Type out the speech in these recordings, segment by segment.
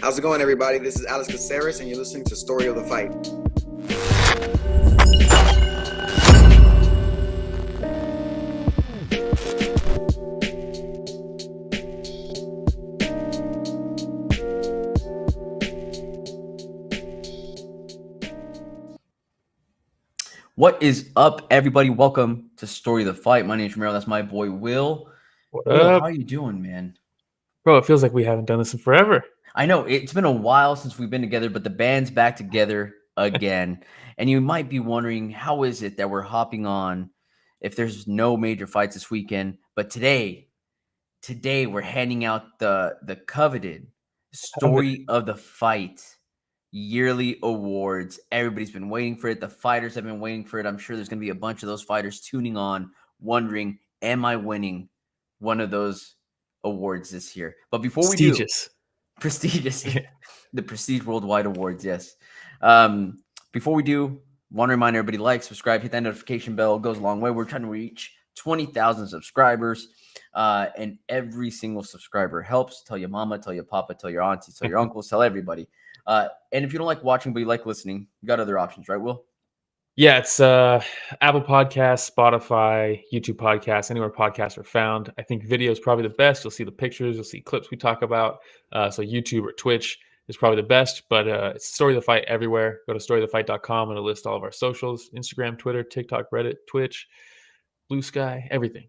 How's it going, everybody? This is Alex Caceres, and you're listening to Story of the Fight. What is up, everybody? Welcome to Story of the Fight. My name is Romero. That's my boy, Will. What Will, up? how are you doing, man? Bro, it feels like we haven't done this in forever. I know it's been a while since we've been together, but the band's back together again. And you might be wondering, how is it that we're hopping on if there's no major fights this weekend? But today we're handing out the coveted Story of the Fight yearly awards. Everybody's been waiting for it. The fighters have been waiting for it. I'm sure there's going to be a bunch of those fighters tuning on, wondering, am I winning one of those awards this year? But before we do, prestigious, the Prestige Worldwide Awards, yes. Before we do, want to remind everybody, like, subscribe, hit that notification bell. It goes a long way. We're trying to reach 20,000 subscribers, and every single subscriber helps. Tell your mama, tell your papa, tell your aunties, tell your uncles, tell everybody. And if you don't like watching, but you like listening, you got other options, right, Will? Yeah, it's Apple Podcasts, Spotify, YouTube Podcasts, anywhere podcasts are found. I think video is probably the best. You'll see the pictures, you'll see clips we talk about. So YouTube or Twitch is probably the best, but it's Story of the Fight everywhere. Go to storyofthefight.com and it'll list all of our socials: Instagram, Twitter, TikTok, Reddit, Twitch, Blue Sky, everything.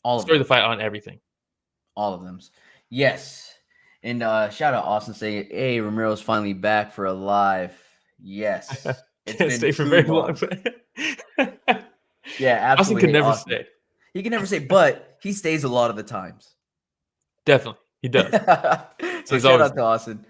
All of Story them. of the Fight on everything. All of them. Yes. And shout out Austin saying, hey, Romero's finally back for a live. Yes. It's Can't stay for very long. Yeah, absolutely. Austin can never stay. He can never stay, but he stays a lot of the times. Definitely. He does. So shout out to Austin.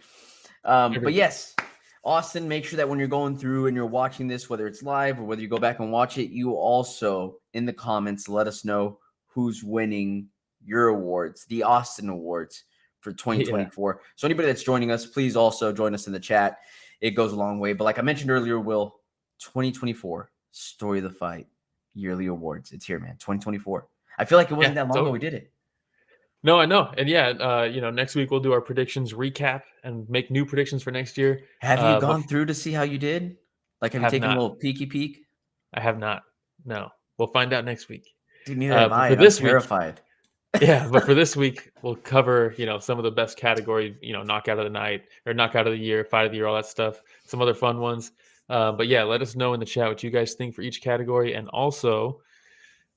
But yes, Austin, make sure that when you're going through and you're watching this, whether it's live or whether you go back and watch it, you also, in the comments, let us know who's winning your awards, the Austin Awards for 2024. Yeah. So anybody that's joining us, please also join us in the chat. It goes a long way. But like I mentioned earlier, Will, 2024 Story of the Fight yearly awards. It's here, man. 2024. I feel like it wasn't that long ago we did it. No, I know. And yeah, next week we'll do our predictions recap and make new predictions for next year. Have you gone through to see how you did? Like, have you taken a little peeky peek? I have not. No. We'll find out next week. Dude, neither have I. For this I'm terrified. Yeah, but for this week, we'll cover, some of the best category, knockout of the night or knockout of the year, fight of the year, all that stuff. Some other fun ones. But yeah, let us know in the chat what you guys think for each category. And also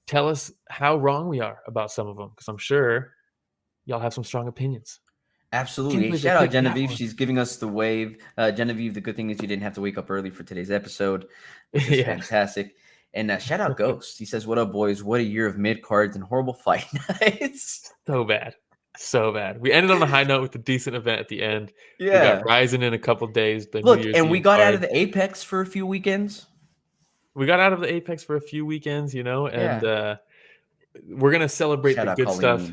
tell us how wrong we are about some of them, because I'm sure y'all have some strong opinions. Absolutely. Shout out Genevieve. She's giving us the wave. Genevieve, the good thing is you didn't have to wake up early for today's episode, which is fantastic. And shout out Ghost. He says, what up, boys? What a year of mid-cards and horrible fight nights. So bad. So bad. We ended on a high note with a decent event at the end. Yeah. We got Ryzen in a couple days. Look, and we got out of the Apex for a few weekends. We got out of the Apex for a few weekends, and we're going to celebrate the good stuff.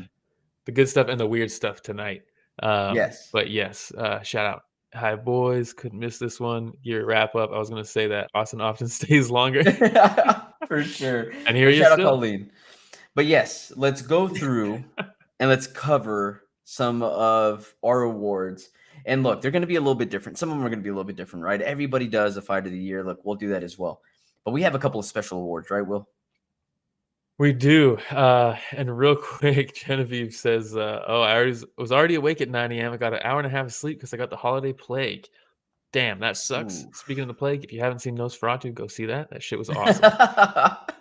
The good stuff and the weird stuff tonight. Yes. But yes, shout out. Hi, boys. Couldn't miss this one. Your wrap up. I was going to say that Austin often stays longer. For sure. And here you shout still. Out Colleen. But yes, let's go through and let's cover some of our awards. And look, they're going to be a little bit different. Some of them are going to be a little bit different, right? Everybody does a fight of the year. Look, we'll do that as well. But we have a couple of special awards, right, Will? We do. And real quick, Genevieve says, I was already awake at 9 a.m. I got an hour and a half of sleep because I got the holiday plague. Damn, that sucks. Ooh. Speaking of the plague, if you haven't seen Nosferatu, go see that. That shit was awesome.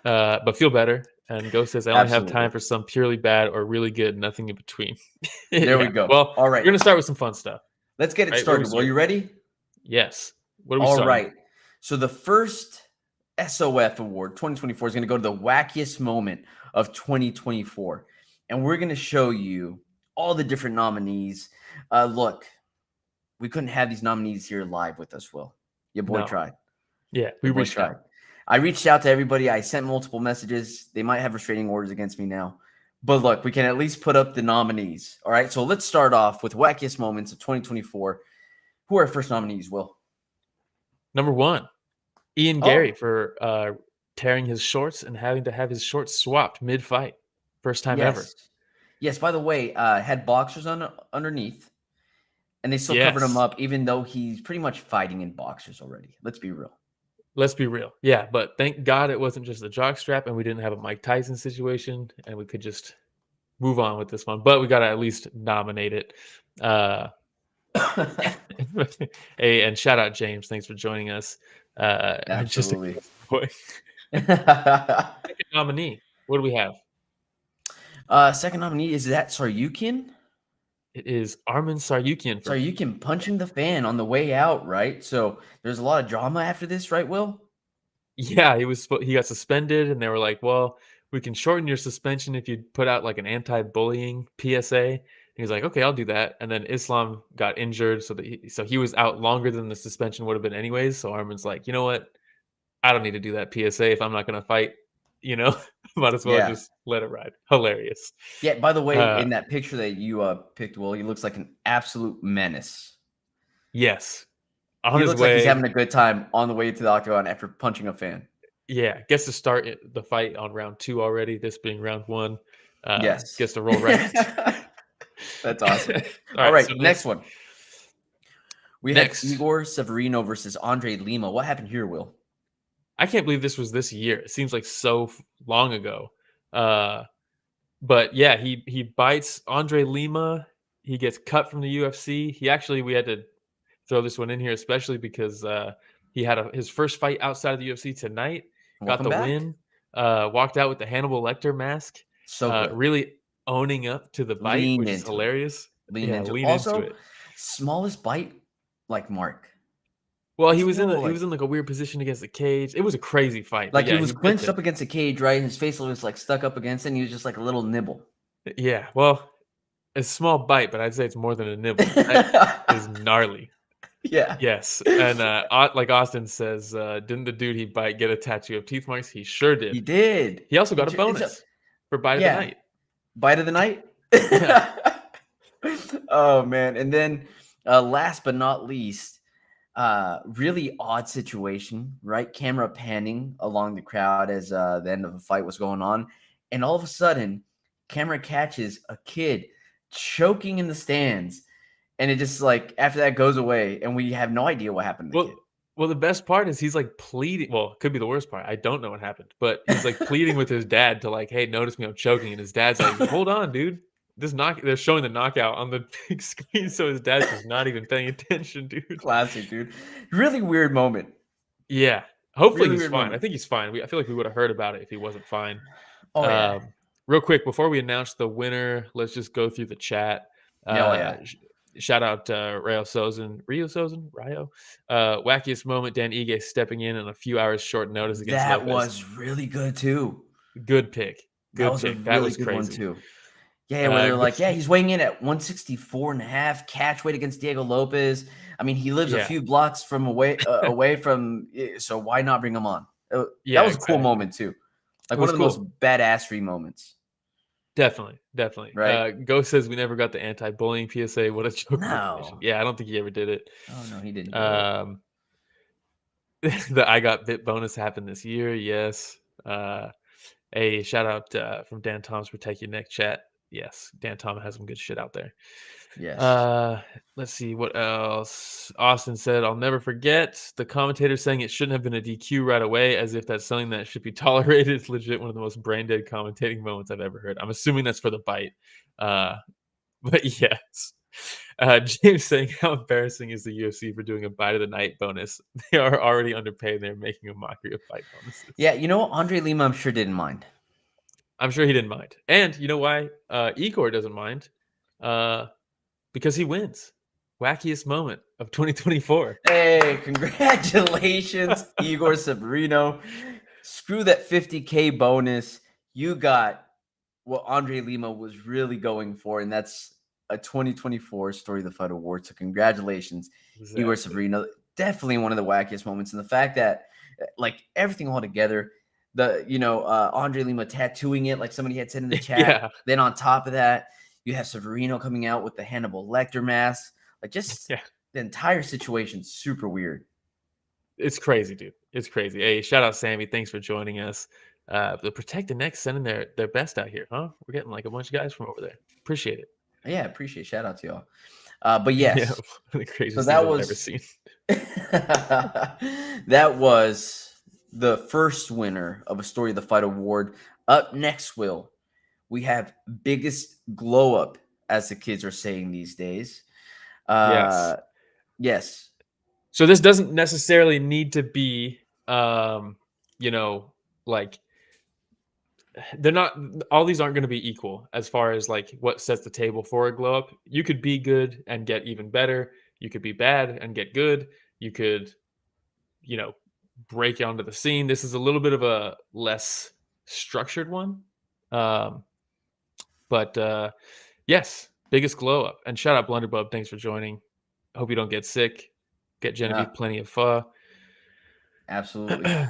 But feel better. And Ghost says, I only have time for some purely bad or really good, nothing in between. There we go. Well, all right. We're going to start with some fun stuff. Let's get it started. Are you ready? Yes. What are we starting? All right. So the first SOF award 2024 is going to go to the Wackiest Moment of 2024. And we're going to show you all the different nominees. Look, we couldn't have these nominees here live with us, Will. Your boy tried. Yeah, we reached out. I reached out to everybody. I sent multiple messages. They might have restraining orders against me now. But look, we can at least put up the nominees. All right, so let's start off with Wackiest Moments of 2024. Who are our first nominees, Will? Number 1. Ian Gary for tearing his shorts and having to have his shorts swapped mid-fight. First time ever. Yes, by the way, had boxers underneath. And they still covered him up, even though he's pretty much fighting in boxers already. Let's be real. Let's be real. Yeah, but thank God it wasn't just a jock strap and we didn't have a Mike Tyson situation and we could just move on with this one. But we got to at least nominate it. Hey, and shout out James. Thanks for joining us. Absolutely. Second nominee. What do we have? Second nominee is that Saryukin? It is Arman Saryukin. Saryukin punching the fan on the way out, right? So there's a lot of drama after this, right, Will? Yeah, he got suspended, and they were like, "Well, we can shorten your suspension if you put out like an anti-bullying PSA." And he was like, "Okay, I'll do that." And then Islam got injured, so he was out longer than the suspension would have been anyways. So Arman's like, "You know what? I don't need to do that PSA if I'm not going to fight. You know, might as well just let it ride." Hilarious. Yeah. By the way, in that picture that you picked, Will, he looks like an absolute menace. Yes. He looks like he's having a good time on the way to the octagon after punching a fan. Yeah, gets to start the fight on round 2 already. This being round 1. Yes, gets to roll right. That's awesome. All right, so next one. We have Igor Severino versus Andre Lima. What happened here, Will? I can't believe this was this year. It seems like so long ago. But yeah, he bites Andre Lima. He gets cut from the UFC. We had to throw this one in here, especially because he had his first fight outside of the UFC tonight. Got the win. Walked out with the Hannibal Lecter mask. So really owning up to the bite, which is hilarious. Lean into it. Smallest bite like mark. Well, he was in like a weird position against the cage. It was a crazy fight. Like he was clinched up against the cage, right? And his face was like stuck up against it, and he was just like a little nibble. Yeah, well, a small bite, but I'd say it's more than a nibble. That is gnarly. Yeah. Yes. And like Austin says, didn't the dude he bite get a tattoo of teeth marks? He sure did. He did. He also got a bonus for bite of the night. Bite of the night? Oh, man. And then last but not least, really odd situation, right? Camera panning along the crowd as the end of the fight was going on. And all of a sudden, camera catches a kid choking in the stands. And it just like after that goes away, and we have no idea what happened to the kid. Well, the best part is he's like pleading. Well, it could be the worst part. I don't know what happened, but he's like pleading with his dad to like, "Hey, notice me, I'm choking." And his dad's like, "Hold on, dude. They're showing the knockout on the big screen, so his dad's just not even paying attention, dude." Classic, dude. Really weird moment. Yeah. Hopefully he's fine. Moment. I think he's fine. I feel like we would have heard about it if he wasn't fine. Oh yeah. Real quick before we announce the winner, let's just go through the chat. Shout out Rio Sozen. Wackiest Moment, Dan Ige stepping in on a few hours short notice against Lopez. That was really good too. Good pick. That was a really good one too. Yeah, where they're like, he's weighing in at 164.5 catch weight against Diego Lopez. I mean, he lives a few blocks from away from, so why not bring him on? That was a cool moment too. Like one of the most badassery moments. Definitely. Right. Go says we never got the anti-bullying PSA. What a joke. No. Yeah, I don't think he ever did it. Oh no, he didn't. The I got bit bonus happened this year. Yes. A shout out from Dan Tom's Protect Your Neck chat. Yes, Dan Tom has some good shit out there. Yes. Let's see what else. Austin said, "I'll never forget the commentator saying it shouldn't have been a DQ right away, as if that's something that should be tolerated. It's legit one of the most brain dead commentating moments I've ever heard." I'm assuming that's for the bite. But yes. James saying, "How embarrassing is the UFC for doing a bite of the night bonus? They are already underpaid. They're making a mockery of fight bonuses." Yeah, you know what? Andre Lima, I'm sure didn't mind. I'm sure he didn't mind. And you know why? Igor doesn't mind. Because he wins. Wackiest moment of 2024. Hey, congratulations, Igor Severino. Screw that 50K bonus. You got what Andre Lima was really going for, and that's a 2024 Story of the Fight Award. So congratulations, Igor Severino. Definitely one of the wackiest moments. And the fact that, like, everything all together, Andre Lima tattooing it like somebody had said in the chat. Yeah. Then on top of that, you have Severino coming out with the Hannibal Lecter mask. Like, just the entire situation, super weird. It's crazy, dude. It's crazy. Hey, shout out Sammy. Thanks for joining us. The Protect the Neck sending their best out here, huh? We're getting like a bunch of guys from over there. Appreciate it. Yeah, appreciate it. Shout out to y'all. But Yeah, yes, one of the so craziest that things I've ever was seen. that was the first winner of a Story of the Fight award. Up next, Will, we have biggest glow up, as the kids are saying these days. Yes. Yes. So this doesn't necessarily need to be, like they're not. All these aren't going to be equal as far as like what sets the table for a glow up. You could be good and get even better. You could be bad and get good. You could, you know, break onto the scene. This is a little bit of a less structured one. Um, but yes, biggest glow up. And shout out Blunderbub. Thanks for joining. Hope you don't get sick. Get Yeah, Genevieve plenty of pho. absolutely.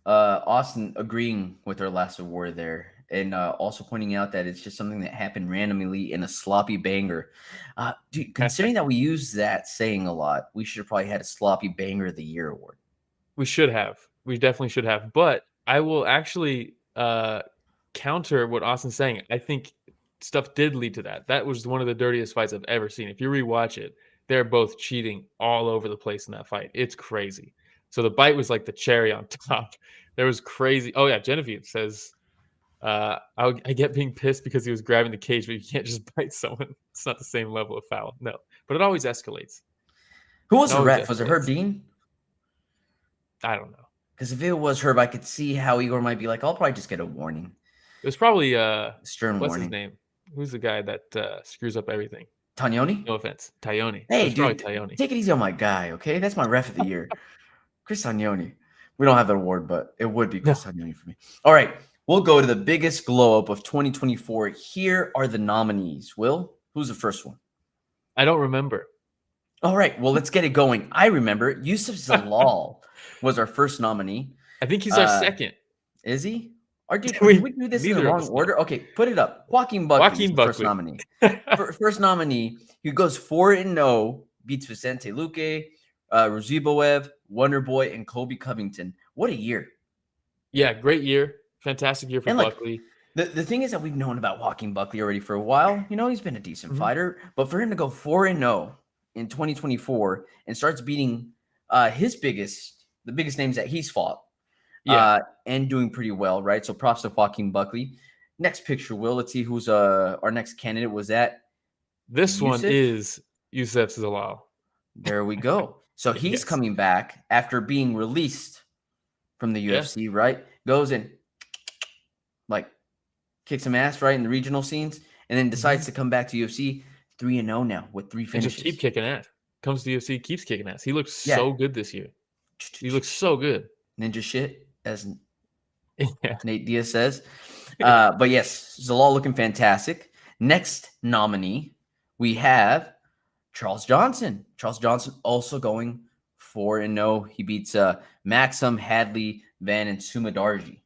Austin agreeing with her last award there, and also pointing out that it's just something that happened randomly in a sloppy banger. Dude, considering that we use that saying a lot, we should have probably had a sloppy banger of the year award. We should have. We definitely should have. But I will actually counter what Austin's saying. I think stuff did lead to that. That was one of the dirtiest fights I've ever seen. If you rewatch it, they're both cheating all over the place in that fight. It's crazy. So the bite was like the cherry on top. There was crazy. Oh yeah, Genevieve says, I get being pissed because he was grabbing the cage, but you can't just bite someone. It's not the same level of foul. No, but it always escalates. Who was It the always ref? Was it her, escalates. Dean? I don't know. Because if it was her, I could see how Igor might be like, I'll probably just get a warning, It was probably stern what's his warning. name? Who's the guy that screws up everything? Tanyoni? No offense, Tyone. It Hey, was probably dude, Tyone. take it easy on my guy, okay? That's my ref of the year. Chris Tanyoni. We don't have that award, but it would be Chris Tanyoni for me. All right, we'll go to the biggest glow up of 2024. Here are the nominees. Will, who's the first one? I don't remember. All right, well, let's get it going. I remember Yusuf Zalal was our first nominee. I think he's our second. Is he? Or did We- we do this in the neither of wrong us know. order? Okay, put it up. Joaquin Buckley is the first Buckley. nominee. First nominee, he goes 4-0, beats Vicente Luque, Ruziboev, Wonder Boy, and Colby Covington. What a year. Yeah, great year. Fantastic year for And, like, Buckley. The thing is that we've known about Joaquin Buckley already for a while. You know, he's been a decent Mhm. fighter. But for him to go 4-0 in 2024 and starts beating the biggest names that he's fought, Yeah. and doing pretty well, right? So props to Joaquin Buckley. Next picture, Will. Let's see who's our next candidate. Was that This one Yusuf? is Yusuf Zalal. There we go. So he's Yes. coming back after being released from the UFC, right? Goes and like kicks some ass, right, in the regional scenes, and then decides to come back to UFC 3-0 now with 3 And finishes. just keep kicking ass. Comes to UFC, keeps kicking ass. He looks Yeah. so good this year. He looks so good. Ninja shit, as Yeah. Nate Diaz says. But yes, Zalal looking fantastic. Next nominee, we have Charles Johnson. Charles Johnson also going 4-0. He beats Maxim, Hadley, Van, and Sumadarji.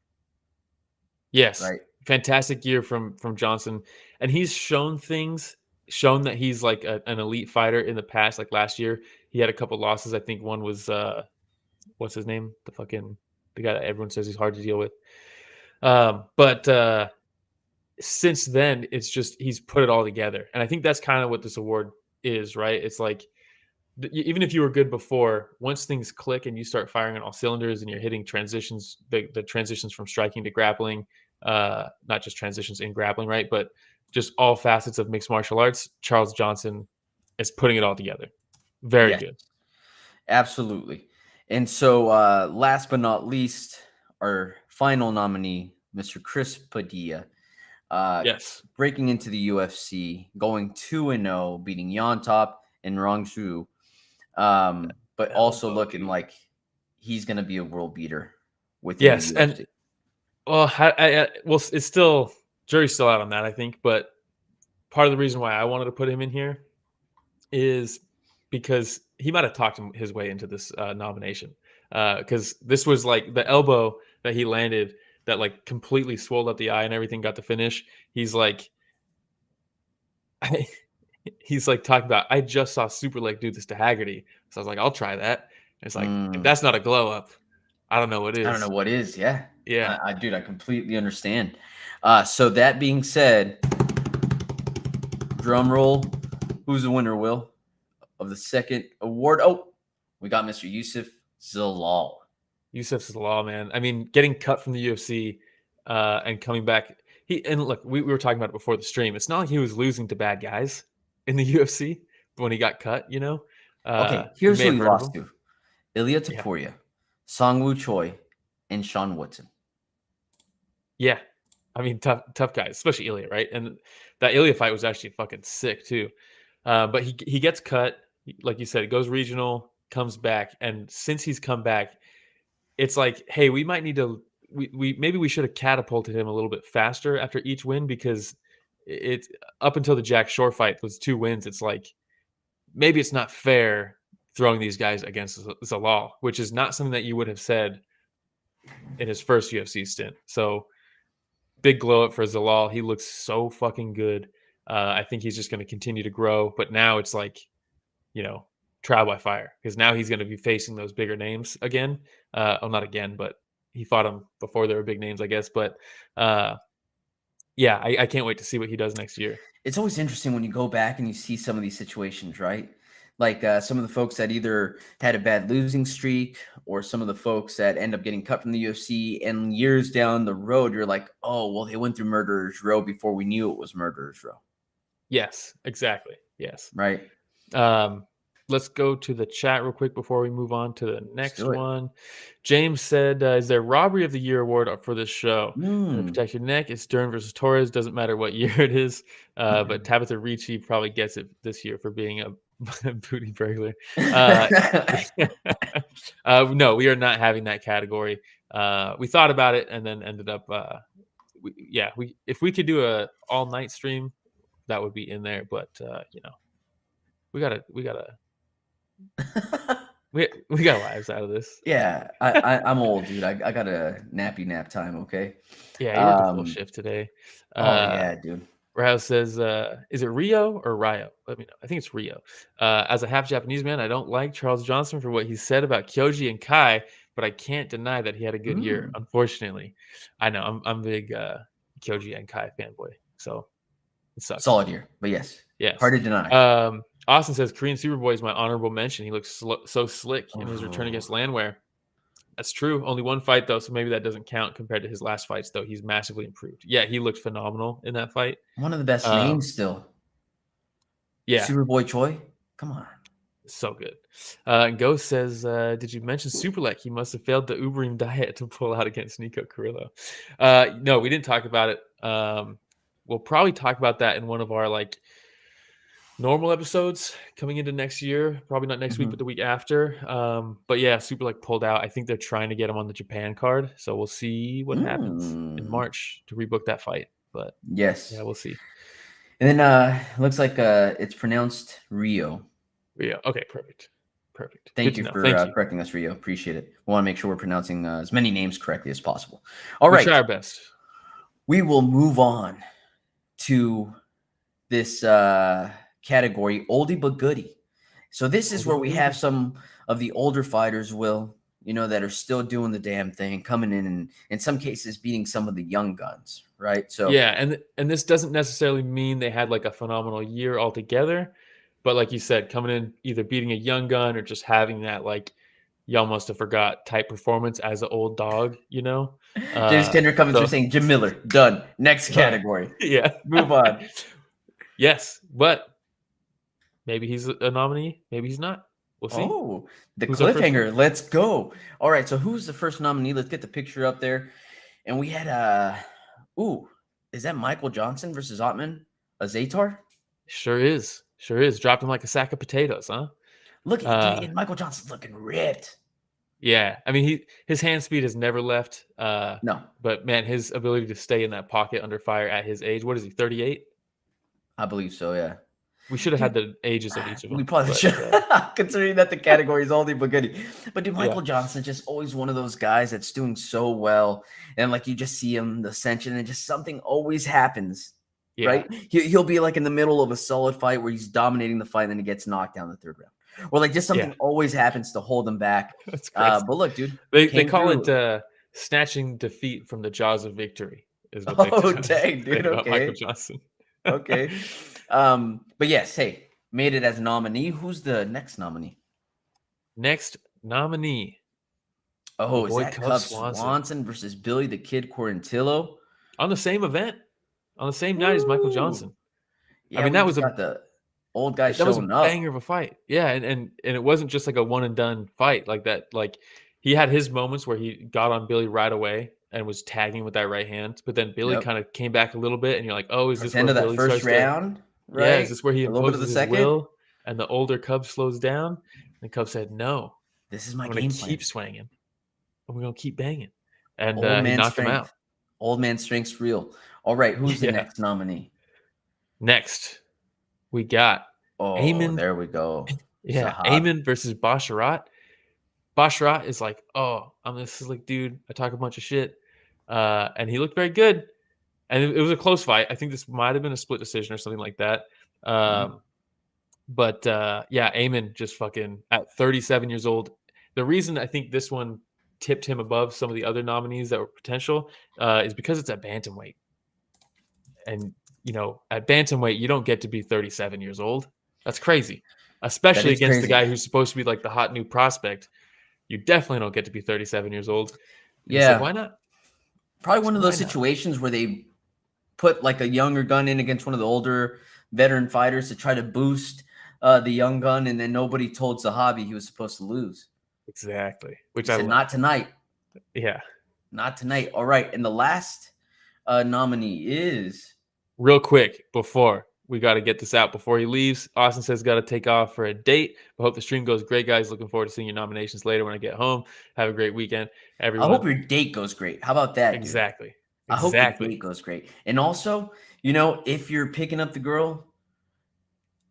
Yes. Right. Fantastic year from Johnson. And he's shown that he's like an elite fighter in the past. Like last year, he had a couple losses. I think one was what's his name? The guy that everyone says he's hard to deal with. But since then, it's just he's put it all together. And I think that's kind of what this award is, right? It's like even if you were good before, once things click and you start firing on all cylinders and you're hitting transitions, the transitions from striking to grappling, not just transitions in grappling, right? But just all facets of mixed martial arts, Charles Johnson is putting it all together. Very good. Absolutely. And so last but not least, our final nominee, Mr. Chris Padilla. Yes. Breaking into the UFC, going 2-0, beating Yontop and Rongzhu. But also looking like he's going to be a world beater within Yes, the UFC. and well, it's still jury's still out on that, I think. But part of the reason why I wanted to put him in here is because he might have talked his way into this nomination. Because this was like the elbow that he landed that like completely swelled up the eye and everything got to finish. He's like talking about, I just saw Super Leg do this to Haggerty. So I was like, I'll try that. And it's like, if that's not a glow up, I don't know what is. I don't know what is. Yeah. Yeah. I completely understand. So that being said, drum roll. Who's the winner, Will? of the second award. Oh, we got Mr. Yusuf Zalal. Yusuf's the law, man. I mean, getting cut from the UFC and coming back. Look, we were talking about it before the stream. It's not like he was losing to bad guys in the UFC when he got cut. Okay, You here's may who have he heard of lost him. to: Ilya Yeah. Taporia, Songwoo Choi, and Sean Woodson. Yeah, I mean, tough guys, especially Ilya, right? And that Ilya fight was actually fucking sick too. But he gets cut, like you said, goes regional, comes back, and since he's come back, it's like, hey, we might need to. Maybe we should have catapulted him a little bit faster after each win, because it's up until the Jack Shore fight was 2 wins. It's like, maybe it's not fair throwing these guys against Zalal, which is not something that you would have said in his first UFC stint. So big glow up for Zalal. He looks so fucking good. I think he's just going to continue to grow. But now it's like, trial by fire, because now he's going to be facing those bigger names again. Not again, but he fought them before they were big names, I guess. But yeah, I can't wait to see what he does next year. It's always interesting when you go back and you see some of these situations, right? Like some of the folks that either had a bad losing streak, or some of the folks that end up getting cut from the UFC, and years down the road, you're like, oh, well, they went through Murderer's Row before we knew it was Murderer's Row. Yes, exactly. Yes. Right. Let's go to the chat real quick before we move on to the next do it. one. James said, is there Robbery of the Year award up for this show? To protect your neck, it's Dern versus Torres. Doesn't matter what year it is. But Tabitha Ricci probably gets it this year for being a booty burglar. No, we are not having that category. We thought about it and then ended up, if we could do a all-night stream, that would be in there. But, we gotta we got lives out of this. Yeah, I'm old, dude. I got a nappy nap time. Okay. Yeah, you worked a full shift today. Oh yeah, dude. Rouse says, is it Rio or Rio? Let me know. I think it's Rio. As a half Japanese man, I don't like Charles Johnson for what he said about Kyoji and Kai, but I can't deny that he had a good year. Unfortunately, I know I'm a big Kyoji and Kai fanboy, so it sucks. Solid year, but yes, hard to deny. Austin says Korean Superboy is my honorable mention. He looks so slick in his return against Landwehr. That's true. Only one fight, though, so maybe that doesn't count compared to his last fights, though. He's massively improved. Yeah, he looked phenomenal in that fight. One of the best names still. Yeah. Superboy Choi. Come on. So good. Ghost says, did you mention Superlek? He must have failed the Ubering diet to pull out against Nico Carrillo. No, we didn't talk about it. We'll probably talk about that in one of our, normal episodes coming into next year, probably not next week, but the week after. But yeah, Superlek pulled out. I think they're trying to get him on the Japan card, so we'll see what happens in March to rebook that fight. But yes, yeah, we'll see. And then looks like it's pronounced Rio. Rio. Okay, perfect. Thank you for correcting us, Rio. Appreciate it. We want to make sure we're pronouncing as many names correctly as possible. All right, try our best. We will move on to this category, Oldie But Goodie. So this is where we have some of the older fighters, that are still doing the damn thing, coming in and in some cases beating some of the young guns, right? So yeah, and this doesn't necessarily mean they had a phenomenal year altogether, but like you said, coming in either beating a young gun or just having that you almost have forgot type performance as an old dog, James Kendrick coming through saying Jim Miller, done. Next category. Yeah. Move on. Yes, but maybe he's a nominee. Maybe he's not. We'll see. Oh, the cliffhanger. Let's go. All right. So who's the first nominee? Let's get the picture up there. And we had is that Michael Johnson versus Otman Azatar? Sure is. Dropped him like a sack of potatoes, huh? Look at Michael Johnson's looking ripped. Yeah. I mean, his hand speed has never left. No. But man, his ability to stay in that pocket under fire at his age. What is he, 38? I believe so, yeah. We should have had the ages of each of them. We probably should, considering that the category is Oldie But Goodie. But dude, Michael Johnson just always one of those guys that's doing so well, and you just see him the ascension, and just something always happens, right? He'll be in the middle of a solid fight where he's dominating the fight, and then he gets knocked down the third round, or just something always happens to hold him back. That's crazy. But look, dude, they call it snatching defeat from the jaws of victory. Is what dang, dude. Okay, Michael Johnson. Okay. But yes, hey, made it as a nominee. Who's the next nominee? Next nominee. Oh, is boy that Cub Cub Swanson. Swanson versus Billy the Kid Quarantillo? On the same event, on the same night as Michael Woo! Johnson. Yeah, mean, we just got the old guy that was a showing up. banger of a fight. Yeah, and it wasn't just like a one and done fight like that. Like he had his moments where he got on Billy right away and was tagging with that right hand, but then Billy Yep. kind of came back a little bit, and you're like, oh, is Towards this the where end of that Billy first starts to? round, right? Yeah, is this where he A little bit of imposes the his second. will, and the older Cub slows down? And Cub said, "No, This is my I'm going game to plan. keep swinging, and we're going to keep banging." And Old he man knocked him out. strength. Old man strength's real. All right, who's the Yeah. next nominee? Next, we got Oh, Amen. there we go. Yeah, Sahabi. Amen versus Basharat. Basharat is like, oh, I'm this slick dude. I talk a bunch of shit. And he looked very good. And it was a close fight. I think this might have been a split decision or something like that. But yeah, Amen just fucking at 37 years old. The reason I think this one tipped him above some of the other nominees that were potential is because it's at bantamweight. And, you know, at bantamweight, you don't get to be 37 years old. That's crazy. Especially That is against the crazy. guy who's supposed to be like the hot new prospect. You definitely don't get to be 37 years old. And he Yeah. said, why not? Probably one of those Why not? situations where they put like a younger gun in against one of the older veteran fighters to try to boost the young gun, and then nobody told Sahabi he was supposed to lose. Exactly. Which He I said, love. not tonight. Yeah. Not tonight. All right. And the last nominee is... Real quick, before we got to get this out before he leaves, Austin says got to take off for a date. I hope the stream goes great, guys. Looking forward to seeing your nominations later when I get home. Have a great weekend, everyone. I hope your date goes great. How about that, dude? Exactly. I hope your date goes great. And also, you know, if you're picking up the girl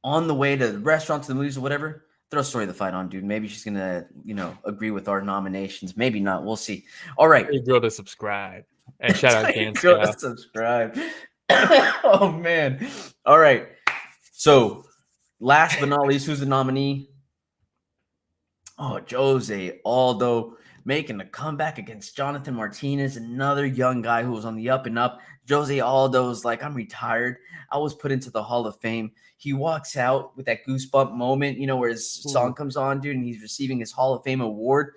on the way to the restaurant, to the movies or whatever, throw Story of the Fight on, dude. Maybe she's going to, you know, agree with our nominations. Maybe not. We'll see. All right. Hey, girl, to subscribe. And shout out Dan Go to Scow. subscribe. Oh, man. All right. So, last but not least, who's the nominee? Oh, Jose Aldo making a comeback against Jonathan Martinez, another young guy who was on the up and up. Jose Aldo's like, I'm retired. I was put into the Hall of Fame. He walks out with that goosebump moment, you know, where his song comes on, dude, and he's receiving his Hall of Fame award.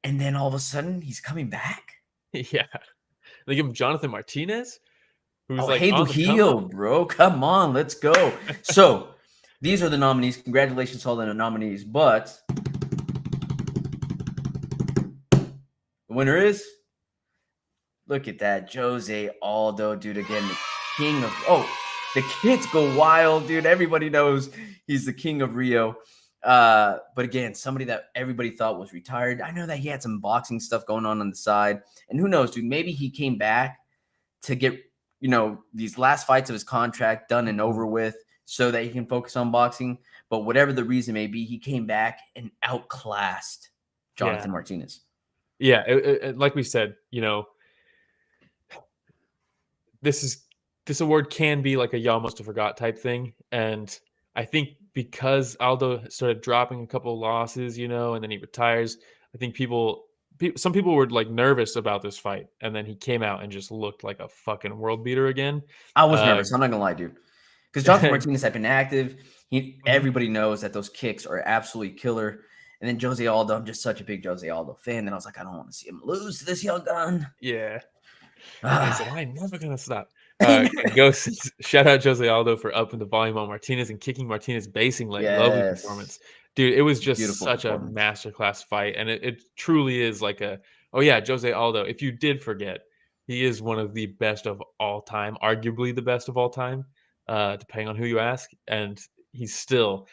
And then all of a sudden, he's coming back. Yeah. They give him Jonathan Martinez, who's like hey, on the heel, bro. Come on, let's go. So, these are the nominees. Congratulations to all the nominees. But the winner is, look at that, Jose Aldo, dude. Again, the king of, the kids go wild, dude. Everybody knows he's the king of Rio. But again, somebody that everybody thought was retired. I know that he had some boxing stuff going on the side. And who knows, dude, maybe he came back to get, you know, these last fights of his contract done and over with so that he can focus on boxing. But whatever the reason may be, he came back and outclassed Jonathan Martinez. Yeah, like we said, you know, this award can be like a y'all must have forgot type thing. And I think because Aldo started dropping a couple of losses, you know, and then he retires, I think some people were like nervous about this fight. And then he came out and just looked like a fucking world beater again. I was nervous. I'm not going to lie, dude. Because Jonathan Martinez had been active. Everybody knows that those kicks are absolutely killer. And then Jose Aldo, I'm just such a big Jose Aldo fan. Then I was like, I don't want to see him lose to this young gun. Yeah. He said, I'm never going to stop. Shout out Jose Aldo for upping the volume on Martinez and kicking Martinez basing leg. Yes. Lovely performance. Dude, it was just such a masterclass fight. And it truly is like Jose Aldo, if you did forget, he is one of the best of all time, arguably the best of all time, depending on who you ask. And he's still,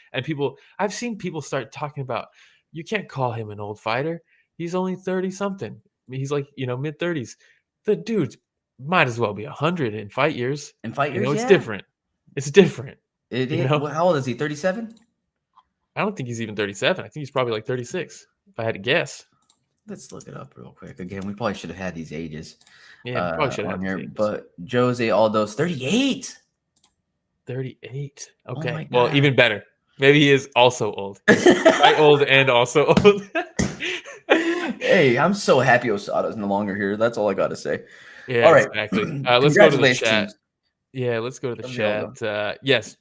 I've seen people start talking about, you can't call him an old fighter. He's only 30 something. He's like, you know, mid 30s. The dude's might as well be 100 in fight years. In fight years, you know, it's different. It's different. Well, how old is he? 37? I don't think he's even 37. I think he's probably like 36, if I had to guess. Let's look it up real quick. Again, we probably should have had these ages. Yeah, probably should have here. But Jose Aldo's 38. 38. Okay. Well, even better. Maybe he is also old. Quite old and also old. Hey, I'm so happy Osada's no longer here. That's all I got to say. Yeah, all right. Exactly. Let's go to the chat. Yeah, let's go to the chat. Yes,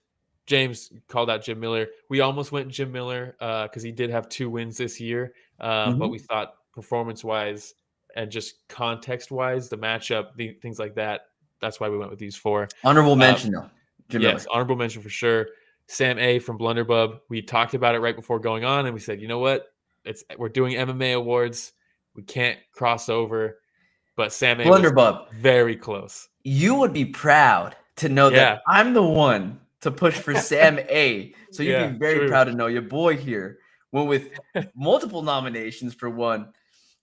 James called out Jim Miller. We almost went Jim Miller because he did have 2 wins this year, but we thought performance-wise and just context-wise, the matchup, things like that, that's why we went with these 4. Honorable mention, though. Jim Miller. Yes, honorable mention for sure. Sam A from Blunderbub. We talked about it right before going on, and we said, you know what? We're doing MMA awards. We can't cross over, but Sam A was Blunderbub. very close. You would be proud to know that I'm the one to push for Sam A. So you'd be very proud to know your boy here went with multiple nominations for one.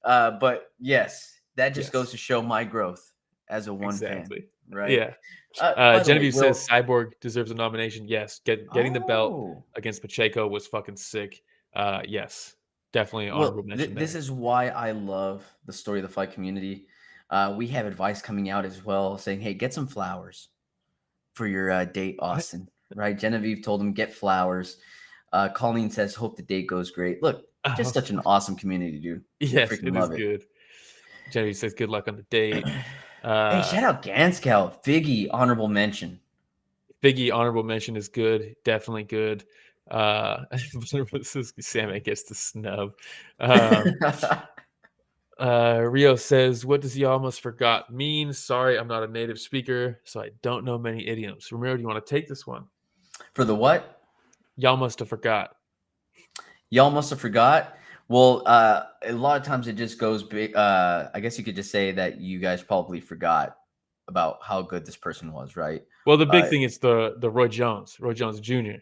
But yes, that just goes to show my growth as a one fan. Right? Yeah. Genevieve says Cyborg deserves a nomination. Yes. Getting the belt against Pacheco was fucking sick. Yes. Definitely an honorable mention. This is why I love the Story of the Fight community. We have advice coming out as well saying, hey, get some flowers for your date, Austin. Right? Genevieve told him, get flowers. Colleen says, hope the date goes great. Look, just such an awesome community, dude. Yes, it is good. Genevieve says, good luck on the date. Hey, shout out Ganscow. Figgy, honorable mention. Figgy, honorable mention is good. Definitely good. Sam gets the snub. Rio says, what does "you almost forgot" mean? Sorry, I'm not a native speaker, so I don't know many idioms. Ramiro, do you want to take this one? For the what? Y'all must have forgot. Y'all must have forgot. Well, a lot of times it just goes big. I guess you could just say that you guys probably forgot about how good this person was, right? Well, the big thing is the Roy Jones Jr.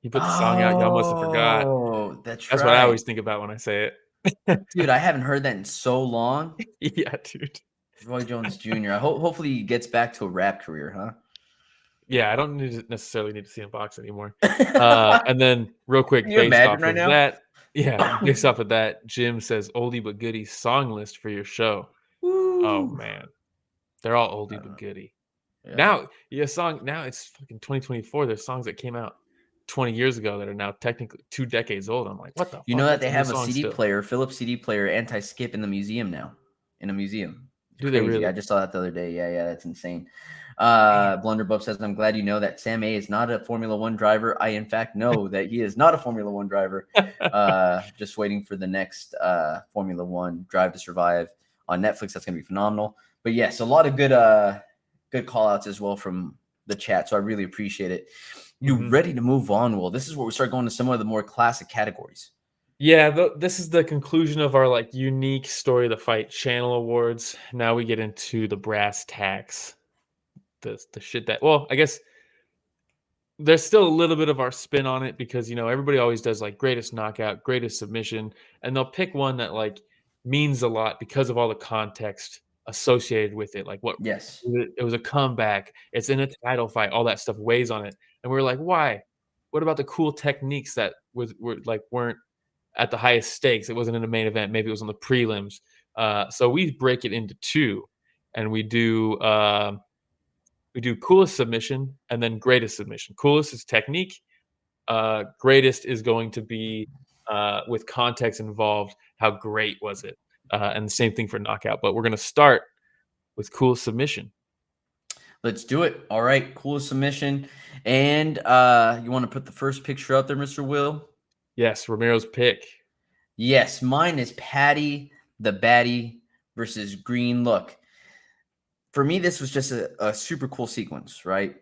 He put the song out. Y'all must have forgot. Oh, that's right. That's what I always think about when I say it. Dude, I haven't heard that in so long. Yeah, dude. Roy Jones Jr. Hopefully he gets back to a rap career, huh? Yeah, I don't necessarily need to see him box anymore. And then real quick, based off of that, based off of that, Jim says Oldie But Goodie song list for your show. Woo. Oh man, they're all Oldie But Goodie. Yeah. Now it's fucking 2024. There's songs that came out 20 years ago that are now technically 2 decades old. I'm like, what the fuck? You know that they have a CD player, Philips CD player, anti-skip in the museum now. In a museum. Do they really? I just saw that the other day. Yeah, that's insane. Blunderbub says, I'm glad you know that Sam A is not a Formula One driver. I, in fact, know that he is not a Formula One driver. Just waiting for the next Formula One Drive to Survive on Netflix. That's going to be phenomenal. But yes, a lot of good call outs as well from the chat. So I really appreciate it. You ready to move on, Will? This is where we start going to some of the more classic categories. Yeah, this is the conclusion of our unique Story of the Fight channel awards. Now we get into the brass tacks. The shit that, well, I guess there's still a little bit of our spin on it because, everybody always does greatest knockout, greatest submission, and they'll pick one that means a lot because of all the context associated with it. Yes, it was a comeback. It's in a title fight. All that stuff weighs on it. And we're like, why? What about the cool techniques that weren't at the highest stakes? It wasn't in the main event. Maybe it was on the prelims. So we break it into 2, and we do coolest submission and then greatest submission. Coolest is technique. Greatest is going to be with context involved. How great was it? And the same thing for knockout. But we're going to start with coolest submission. Let's do it. All right, coolest submission. And you want to put the first picture out there, Mr. Will? Yes, Ramiro's pick. Yes, mine is Patty the Baddie versus Green. Look, for me, this was just a super cool sequence, right?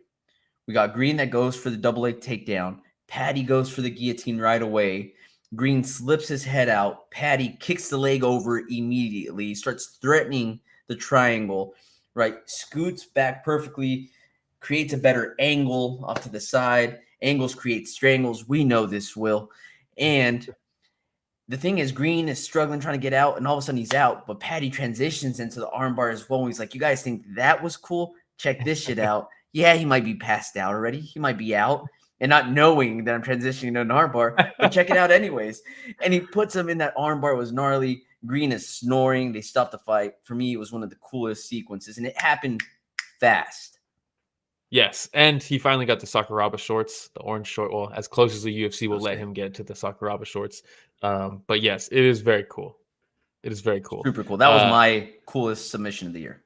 We got Green that goes for the double leg takedown. Patty goes for the guillotine right away. Green slips his head out. Patty kicks the leg over immediately, starts threatening the triangle, right? Scoots back perfectly, creates a better angle off to the side. Angles create strangles. We know this, Will. And the thing is, Green is struggling, trying to get out, and all of a sudden he's out. But Patty transitions into the armbar as well. And he's like, you guys think that was cool? Check this shit out. Yeah, he might be passed out already. He might be out. And not knowing that I'm transitioning to an armbar, but check it out anyways. And he puts him in that armbar. It was gnarly. Green is snoring. They stop the fight. For me, it was one of the coolest sequences, and it happened fast. Yes, and he finally got the Sakuraba shorts, the orange short. Well, as close as the UFC will let him get to the Sakuraba shorts. But yes, it is very cool. It is very cool. Super cool. That was my coolest submission of the year.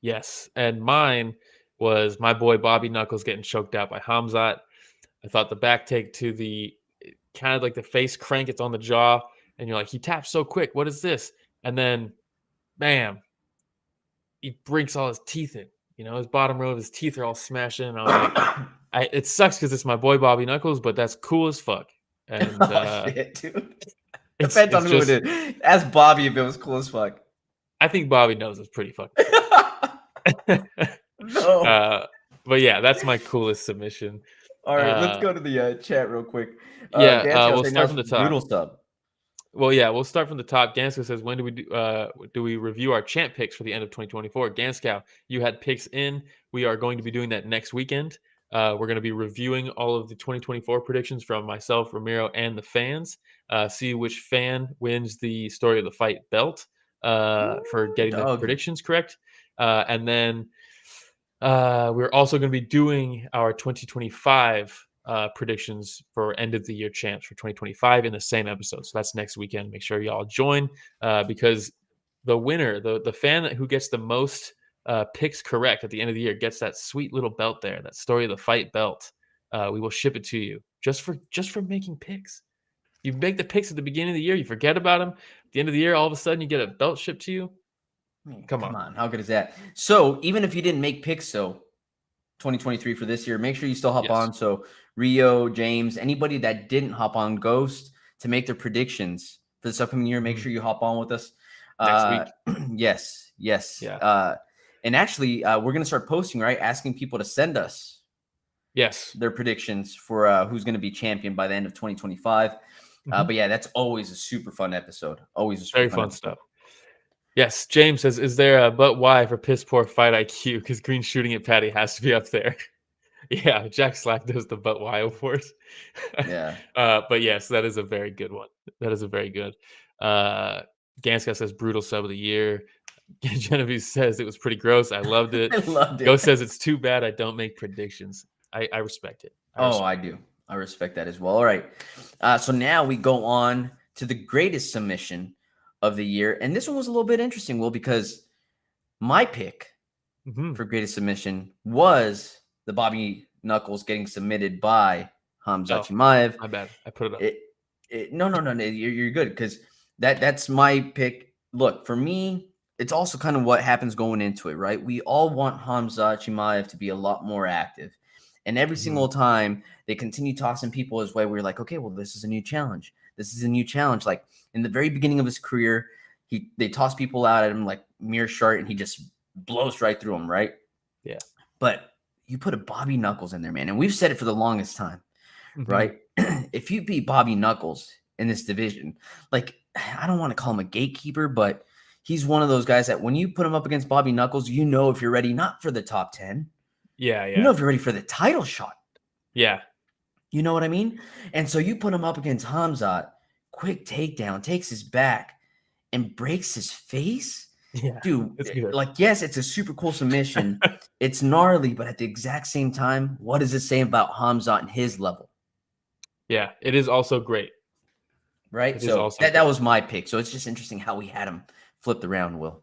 Yes, and mine was my boy Bobby Knuckles getting choked out by Hamzat. I thought the back take to the kind of like the face crank, it's on the jaw, and you're like, he taps so quick. What is this? And then, bam, he breaks all his teeth in. His bottom row of his teeth are all smashed in. And I was like, it sucks because it's my boy Bobby Knuckles, but that's cool as fuck. And Oh shit, dude. it's Depends on who just, it is. Ask Bobby if it was cool as fuck. I think Bobby knows it's pretty fucking cool. No. But yeah, that's my coolest submission. All right, let's go to the chat real quick. We'll start from the top. Brutal sub. Well, yeah, we'll start from the top. Ganska says, when do we review our champ picks for the end of 2024? Ganskow, you had picks in. We are going to be doing that next weekend. We're going to be reviewing all of the 2024 predictions from myself, Ramiro, and the fans. See which fan wins the Story of the Fight belt for getting the predictions correct. And then we're also going to be doing our 2025 predictions for end of the year champs for 2025 in the same episode. So that's next weekend. Make sure y'all join because the winner, the fan who gets the most picks correct at the end of the year gets that sweet little belt there, that Story of the Fight belt. We will ship it to you just for making picks. You make the picks at the beginning of the year, you forget about them. At the end of the year, all of a sudden you get a belt shipped to you. Come on. How good is that? So even if you didn't make picks, 2023 for this year, make sure you still hop on. So Rio, James, anybody that didn't hop on Ghost to make their predictions for this upcoming year, make sure you hop on with us next week. Yes. Yeah. And actually, we're gonna start posting, right? Asking people to send us their predictions for who's gonna be champion by the end of 2025. But yeah, that's always a super fun episode. Always a super very fun stuff. Yes, James says, is there a but why for piss poor fight IQ? Because Green shooting at Patty has to be up there. Yeah, Jack Slack does the but why award. Yeah. But yes, that is a very good one. That is a very good. Ganska says brutal sub of the year. Genevieve says it was pretty gross. I loved it. I loved it. Go says it's too bad I don't make predictions. I respect it. I do. I respect that as well. All right. So now we go on to the greatest submission of the year. And this one was a little bit interesting, Will, because my pick for greatest submission was the Bobby Knuckles getting submitted by Hamza Chimaev. My bad. I put it up. No. You're good because that's my pick. Look, for me, it's also kind of what happens going into it, right? We all want Hamza Chimaev to be a lot more active. And every single time they continue tossing people his way, we're like, okay, well, this is a new challenge. This is a new challenge. Like in the very beginning of his career, they toss people out at him like mere shart, and he just blows right through them, right? Yeah. But you put a Bobby Knuckles in there, man, and we've said it for the longest time, right? If you beat Bobby Knuckles in this division, like I don't want to call him a gatekeeper, but he's one of those guys that when you put him up against Bobby Knuckles, you know if you're ready, not for the top 10. Yeah. You know if you're ready for the title shot. Yeah. You know what I mean? And so you put him up against Hamzat, quick takedown, takes his back, and breaks his face. Yeah, dude, like, yes, it's a super cool submission. It's gnarly, but at the exact same time, what does it say about Hamzat and his level? Yeah, it is also great. Right? So that was my pick. So it's just interesting how we had him flipped around, Will.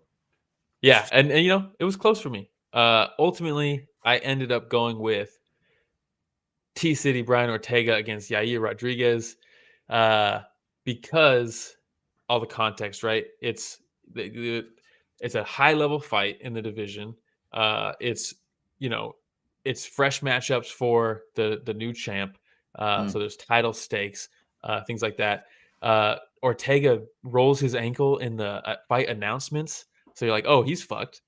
Yeah, and it was close for me. Ultimately, I ended up going with T-City Brian Ortega against Yair Rodriguez because all the context, right? It's a high-level fight in the division. It's fresh matchups for the new champ. So there's title stakes, things like that. Ortega rolls his ankle in the fight announcements. So you're like, oh, he's fucked.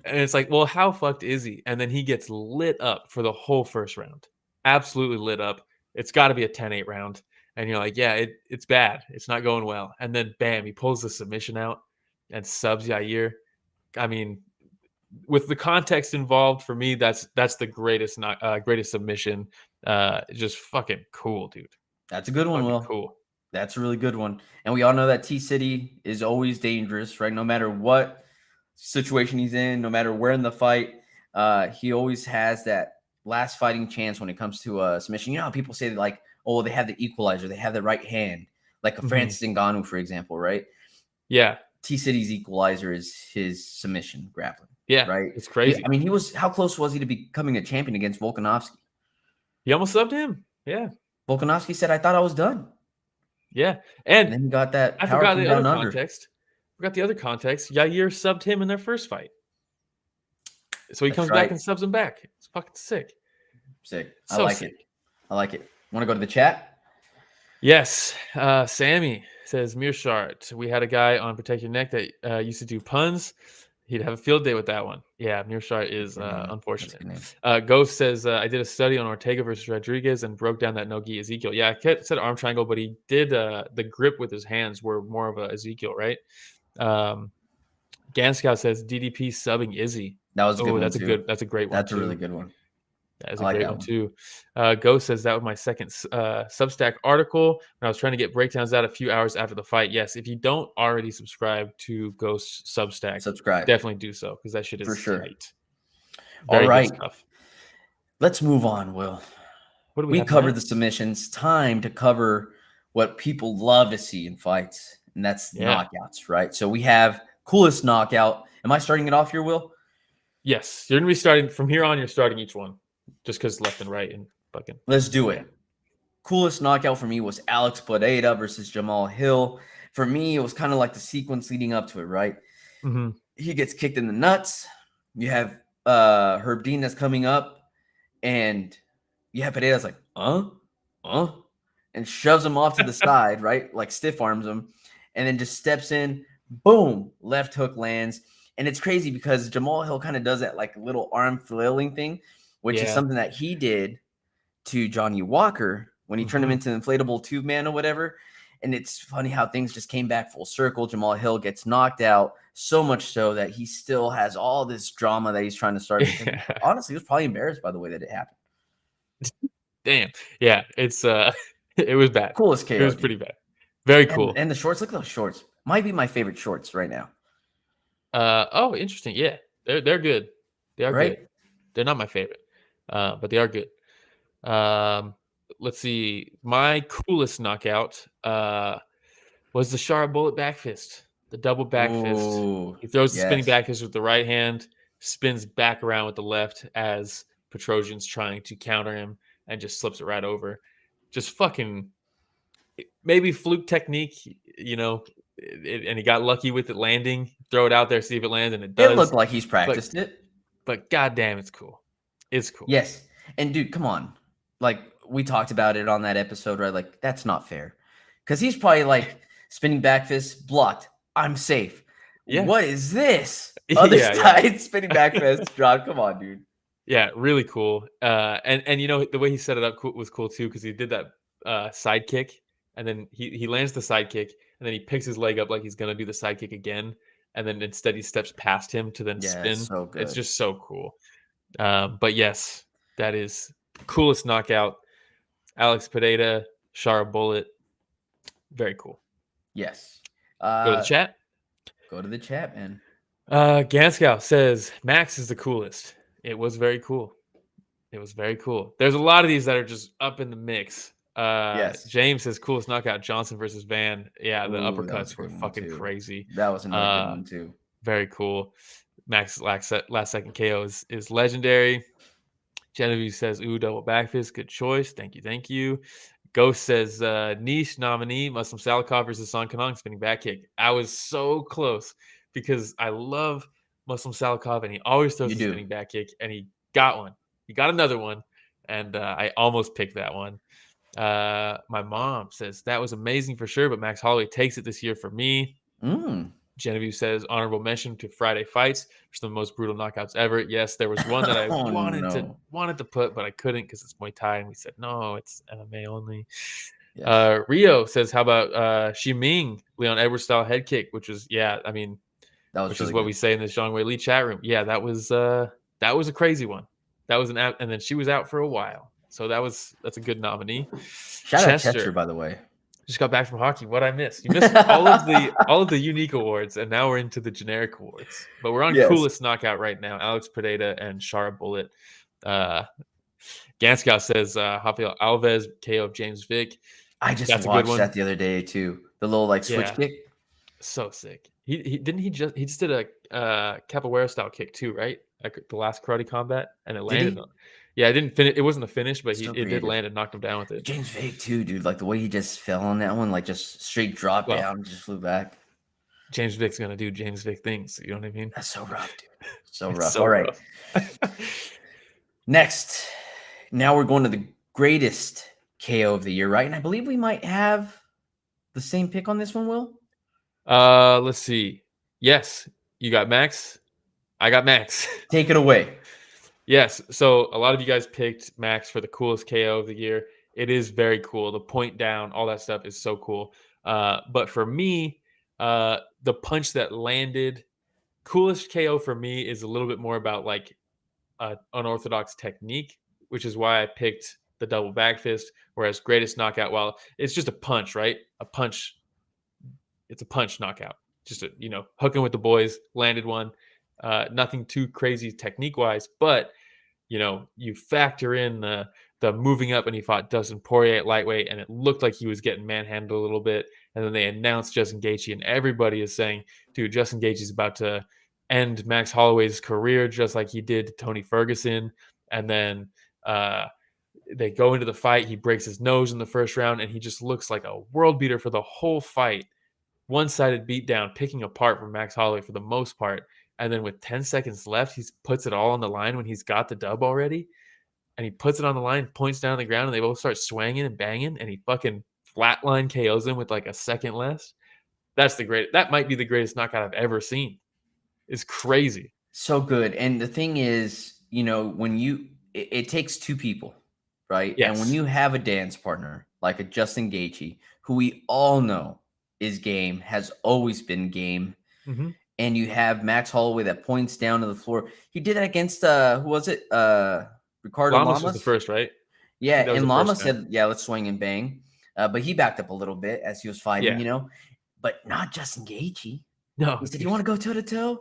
And it's like, well, how fucked is he? And then he gets lit up for the whole first round. Absolutely lit up. It's got to be a 10-8 round. And you're like, yeah, it's bad. It's not going well. And then, bam, he pulls the submission out and subs Yair. I mean, with the context involved, for me, that's the greatest submission. Just fucking cool, dude. That's a good one, Will. Cool. That's a really good one. And we all know that T-City is always dangerous, right? No matter what situation he's in, no matter where in the fight, he always has that last fighting chance when it comes to a submission. You know how people say that, like, oh, they have the equalizer, they have the right hand, like a Francis Ngannou, for example, right? Yeah. T-City's equalizer is his submission grappling. Yeah, right. It's crazy. I mean, how close was he to becoming a champion against Volkanovski? He almost subbed him. Yeah. Volkanovski said, "I thought I was done," Yeah. and And then he got that I power forgot from the other down under. context. Yair subbed him in their first fight. So he That's comes back right. and subs him back. It's fucking sick. Sick. I So like it. sick. I like it. Want to go to the chat? Yes. Sammy says, Mearshart, we had a guy on Protect Your Neck that used to do puns. He'd have a field day with that one. Yeah, Mearshart is Good name. That's a unfortunate. good name. Ghost says, I did a study on Ortega versus Rodriguez and broke down that no-gi Ezekiel. Yeah, I said arm triangle, but he did the grip with his hands were more of a Ezekiel, right? Ganscow says, DDP subbing Izzy. That was a good Oh, one that's too. that's a great one That's a too. really good one. That is I a like great that one one. too. Ghost says that was my second Substack article when I was trying to get breakdowns out a few hours after the fight. Yes, if you don't already subscribe to Ghost's Substack, Subscribe definitely do so because that shit is for sure. tight. All Very right, good stuff. let's move on. Will, What do we have covered the next? submissions? Time to cover what people love to see in fights, and that's Yeah. knockouts, right? So we have coolest knockout. Am I starting it off here, Will? Yes, you're gonna be starting from here on. You're starting each one just because left and right and fucking. Let's do Yeah. it. Coolest knockout for me was Alex Pereira versus Jamal Hill. For me, it was kind of like the sequence leading up to it, right? Mm-hmm. He gets kicked in the nuts. You have Herb Dean that's coming up, and you have Pereira's like, and shoves him off to the side, right? Like stiff arms him, and then just steps in, boom, left hook lands. And it's crazy because Jamal Hill kind of does that like little arm flailing thing, which is Yeah. something that he did to Johnny Walker when he turned him into an inflatable tube man or whatever. And it's funny how things just came back full circle. Jamal Hill gets knocked out, so much so that he still has all this drama that he's trying to start. Because honestly, he was probably embarrassed by the way that it happened. Damn. Yeah, it's it was bad. Coolest KO. It was pretty bad. Very cool. And the shorts, look at those shorts. Might be my favorite shorts right now. Oh, interesting. Yeah, they're good. They are Right? good. They're not my favorite, but they are good. Let's see. My coolest knockout was the Shara Bullet back fist, the double back fist. Ooh, He throws the spinning yes. back fist with the right hand, spins back around with the left as Petrosian's trying to counter him and just slips it right over. Just fucking maybe fluke technique, and he got lucky with it landing. Throw it out there, see if it lands, and it does. It looked like he's practiced it. But goddamn, it's cool. It's cool. Yes. And dude, come on. Like we talked about it on that episode, right? Like that's not fair. Because he's probably like spinning back fist, blocked. I'm safe. Yeah. What is this? Other side spinning back fist, drop. Come on, dude. Yeah, really cool. And the way he set it up was cool too because he did that side kick and then he lands the side kick and then he picks his leg up like he's gonna do the side kick again and then instead he steps past him to then spin. So good. It's just so cool. But yes, that is coolest knockout. Alex Pereira, Shara Bullet, very cool. Yes. Go to the chat. Go to the chat, man. Ganskow says Max is the coolest. It was very cool. It was very cool. There's a lot of these that are just up in the mix. Yes. James says coolest knockout Johnson versus Van. Yeah, the uppercuts were fucking crazy. That was another good one too. Very cool. Max last second KO is legendary. Genevieve says, ooh, double back fist. Good choice. Thank you. Ghost says, niche nominee, Muslim Salikov versus Son Kanong spinning back kick. I was so close because I love Muslim Salikov and he always throws a spinning back kick and he got one. He got another one and I almost picked that one. My mom says, that was amazing for sure, but Max Holloway takes it this year for me. Genevieve says, honorable mention to Friday fights, which are the most brutal knockouts ever. Yes, there was one that I wanted to put, but I couldn't because it's Muay Thai, and we said no, it's MMA only. Yes. Rio says, how about Shi Ming Leon Edwards style head kick, which was which is what we say in the Zhang Wei Li chat room. Yeah, that was a crazy one. That was and then she was out for a while, so that's a good nominee. Shout out Chester, by the way. Just got back from hockey. What I missed? You missed all of the unique awards, and now we're into the generic awards. But we're on coolest knockout right now. Alex Pereira and Shara Bullet. Ganskow says Rafael Alves KO of James Vick. I just watched that the other day too. The little switch kick. So sick. He just did a capoeira style kick too, right? Like the last Karate Combat, and it landed on. Yeah, it didn't finish. It wasn't a finish, but So it did creative. land and knocked him down with it. James Vick too, dude. Like the way he just fell on that one, like just straight drop Well, down, just flew back. James Vick's gonna do James Vick things. You know what I mean? That's so rough, dude. So It's rough. so All right. rough. Next, now we're going to the greatest KO of the year, right? And I believe we might have the same pick on this one, Will. Let's see. Yes, you got Max. I got Max. Take it away. Yes. So a lot of you guys picked Max for the coolest KO of the year. It is very cool. The point down, all that stuff is so cool. But for me, the punch that landed, coolest KO for me is a little bit more about like unorthodox technique, which is why I picked the double back fist. Whereas greatest knockout, well, it's just a punch, right? A punch. It's a punch knockout. Just hooking with the boys, landed one. Nothing too crazy technique wise, but you factor in the moving up, and he fought Dustin Poirier at lightweight, and it looked like he was getting manhandled a little bit. And then they announced Justin Gaethje, and everybody is saying, dude, Justin Gaethje is about to end Max Holloway's career just like he did to Tony Ferguson. And then they go into the fight. He breaks his nose in the first round, and he just looks like a world beater for the whole fight. One-sided beatdown, picking apart from Max Holloway for the most part. And then with 10 seconds left, he puts it all on the line when he's got the dub already. And he puts it on the line, points down on the ground, and they both start swinging and banging. And he fucking flatline KOs him with like a second less. That might be the greatest knockout I've ever seen. It's crazy. So good. And the thing is, when it takes two people, right? Yes. And when you have a dance partner like a Justin Gaethje, who we all know is game, has always been game. Mm-hmm. And you have Max Holloway that points down to the floor. He did that against who was it? Ricardo Lamas was the first, right? Yeah, and Lamas said, "Yeah, let's swing and bang," but he backed up a little bit as he was fighting, But not Justin Gaethje. No, he said, "You want to go toe to toe?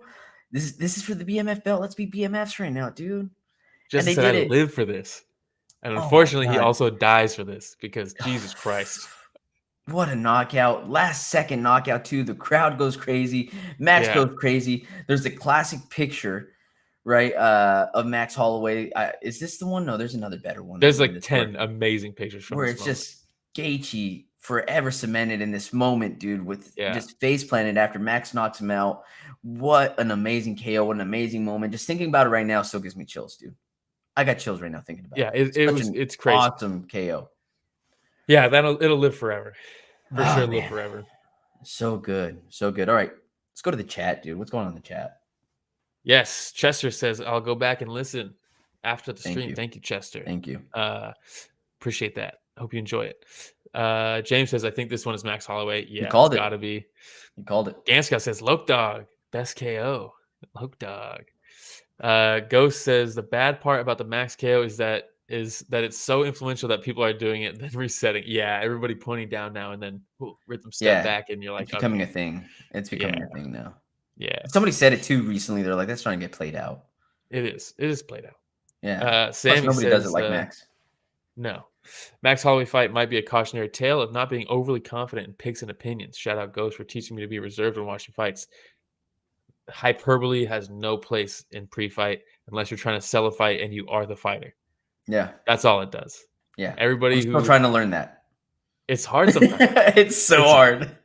This is for the BMF belt. Let's be BMFs right now, dude." Justin said, "I live for this," and unfortunately, he also dies for this because Jesus Christ. What a knockout. Last second knockout, too. The crowd goes crazy. Max goes crazy. There's a classic picture, right, of Max Holloway. Is this the one? No, there's another better one. There's like 10 amazing pictures from where it's just Gaethje forever cemented in this moment, dude, with just face planted after Max knocks him out. What an amazing KO. What an amazing moment. Just thinking about it right now still gives me chills, dude. I got chills right now thinking about it. It's crazy. Awesome KO. Yeah, it'll live forever. For sure, live forever. So good. So good. All right. Let's go to the chat, dude. What's going on in the chat? Yes. Chester says, I'll go back and listen after the stream. Thank you, Chester. Thank you. Appreciate that. Hope you enjoy it. James says, I think this one is Max Holloway. Yeah, it's got to be. You called it. Ganska says, Loke Dog. Best KO. Loke Dog. Ghost says, the bad part about the Max KO is that it's so influential that people are doing it, then resetting. Yeah, everybody pointing down now and then rhythm step back, and you're like, it's becoming a thing. It's becoming a thing now. Yeah. Somebody said it too recently. They're like, that's trying to get played out. It is played out. Yeah. Sammy nobody says, does it like Max. No. Max Holloway fight might be a cautionary tale of not being overly confident in picks and opinions. Shout out Ghost for teaching me to be reserved when watching fights. Hyperbole has no place in pre-fight unless you're trying to sell a fight and you are the fighter. Yeah. That's all it does. Yeah. Everybody I'm still trying to learn that. It's hard sometimes. It's hard.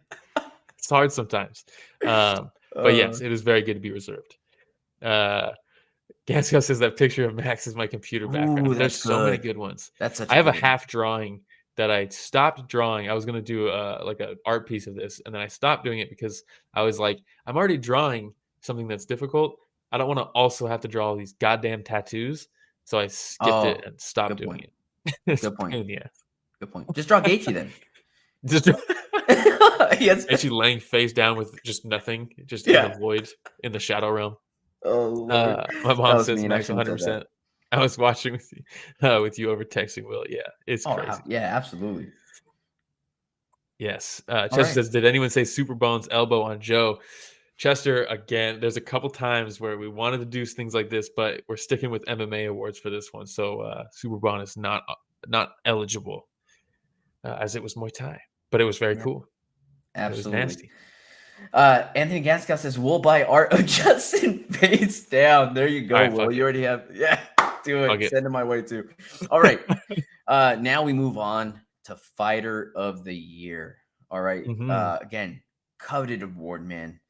It's hard sometimes. But yes, it is very good to be reserved. Ganska says that picture of Max is my computer background. There's so many good ones. I have a half drawing that I stopped drawing. I was going to do like an art piece of this, and then I stopped doing it because I was like, I'm already drawing something that's difficult. I don't want to also have to draw all these goddamn tattoos. So I skipped it and stopped doing it. Good point. Yeah. Good point. Just draw Gaethje then. Gaethje laying face down with just nothing, just in the void in the shadow realm. Oh, Lord. My mom says Max 100%. I was watching with you over texting, Will. Yeah, it's crazy. Yeah, absolutely. Yes. Chester says, did anyone say Super Bones elbow on Joe? Chester, again, there's a couple times where we wanted to do things like this, but we're sticking with MMA awards for this one. So Super Bone is not eligible as it was Muay Thai, but it was very cool. Absolutely. It was nasty. Anthony Gaskell says, we'll buy art of Justin face down. There you go, Will. You already have. Yeah. Do Fuck it. it. Send it my way too. All right. Now we move on to Fighter of the Year. All right. Mhm. Again, coveted award, man.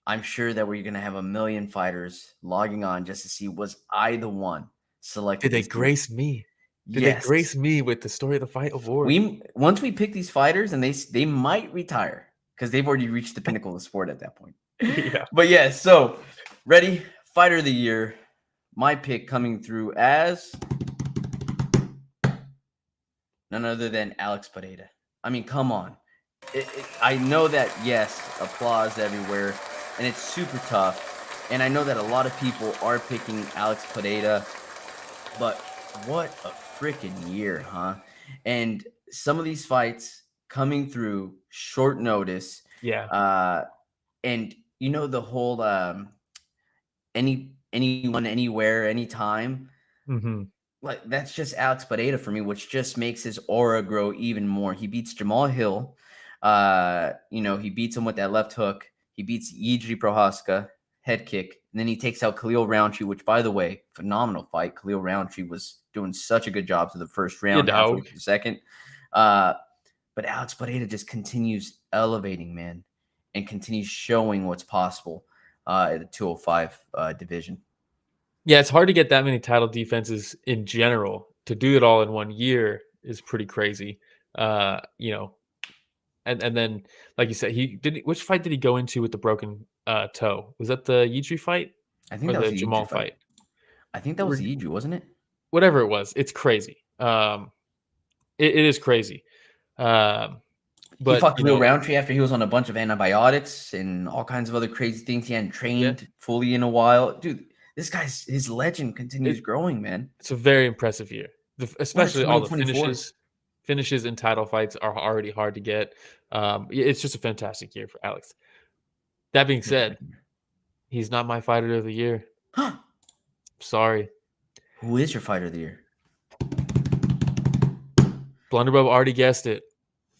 I'm sure that we're gonna have a million fighters logging on just to see was I the one selected Did they this year. grace me? Did they Yes. grace me with the Story of the Fight award? Once we pick these fighters and they might retire because they've already reached the pinnacle of the sport at that point. Yeah. But yeah, so ready? Fighter of the Year. My pick coming through as none other than Alex Pereira. I mean, come on. I know that, yes, applause everywhere, and it's super tough. And I know that a lot of people are picking Alex Pereira, but what a freaking year, huh? And some of these fights coming through short notice. Yeah. And you know the whole anyone, anywhere, anytime. Mhm. Like that's just Alex Pereira for me, which just makes his aura grow even more. He beats Jamal Hill. He beats him with that left hook. He beats Yidri Prohaska, head kick. And then he takes out Khalil Roundtree, which, by the way, phenomenal fight. Khalil Roundtree was doing such a good job to the first round, halfway dog. through the second. But Alex Pereira just continues elevating, man, and continues showing what's possible at the 205 division. Yeah, it's hard to get that many title defenses in general. To do it all in 1 year is pretty crazy. You know, and then like you said, which fight did he go into with the broken toe? Was that the Yidri fight I think or that was the the Jamal Yidri fight. fight? I think that was the Yidri, wasn't it? Whatever it was, it's crazy. It is crazy. He But fought Khalil Roundtree after he was on a bunch of antibiotics and all kinds of other crazy things. He hadn't trained fully in a while. Dude, this guy's his legend continues growing, man. It's a very impressive year. Especially all the 2024. Finishes in title fights are already hard to get. It's just a fantastic year for Alex. That being said, he's not my fighter of the year. Sorry. Who is your fighter of the year? Blunderbub already guessed it.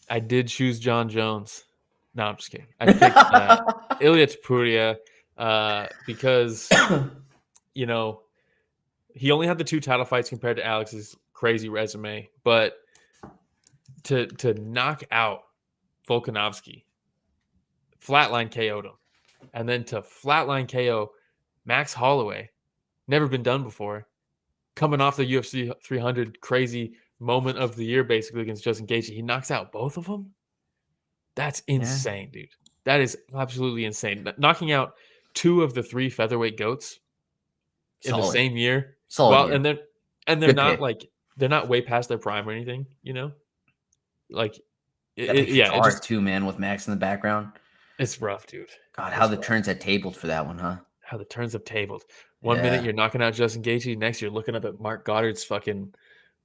I did choose John Jones. No, I'm just kidding. I picked Ilia Topuria because, you know, he only had the 2 title fights compared to Alex's crazy resume. But to knock out Volkanovski, flatline KO'd him, and then to flatline KO Max Holloway, never been done before, coming off the UFC 300 crazy moment of the year basically against Justin Gaethje. He knocks out both of them. That's insane, dude. That is absolutely insane. Knocking out 2 of the 3 featherweight goats in the same year. Solid Well, year. and they're not like they're not way past their prime or anything, you know? Like it just too, man, with Max in the background. It's rough, dude. God, how the turns had tabled for that one, huh? How the turns have tabled. One minute you're knocking out Justin Gaethje, next you're looking up at Mark Goddard's fucking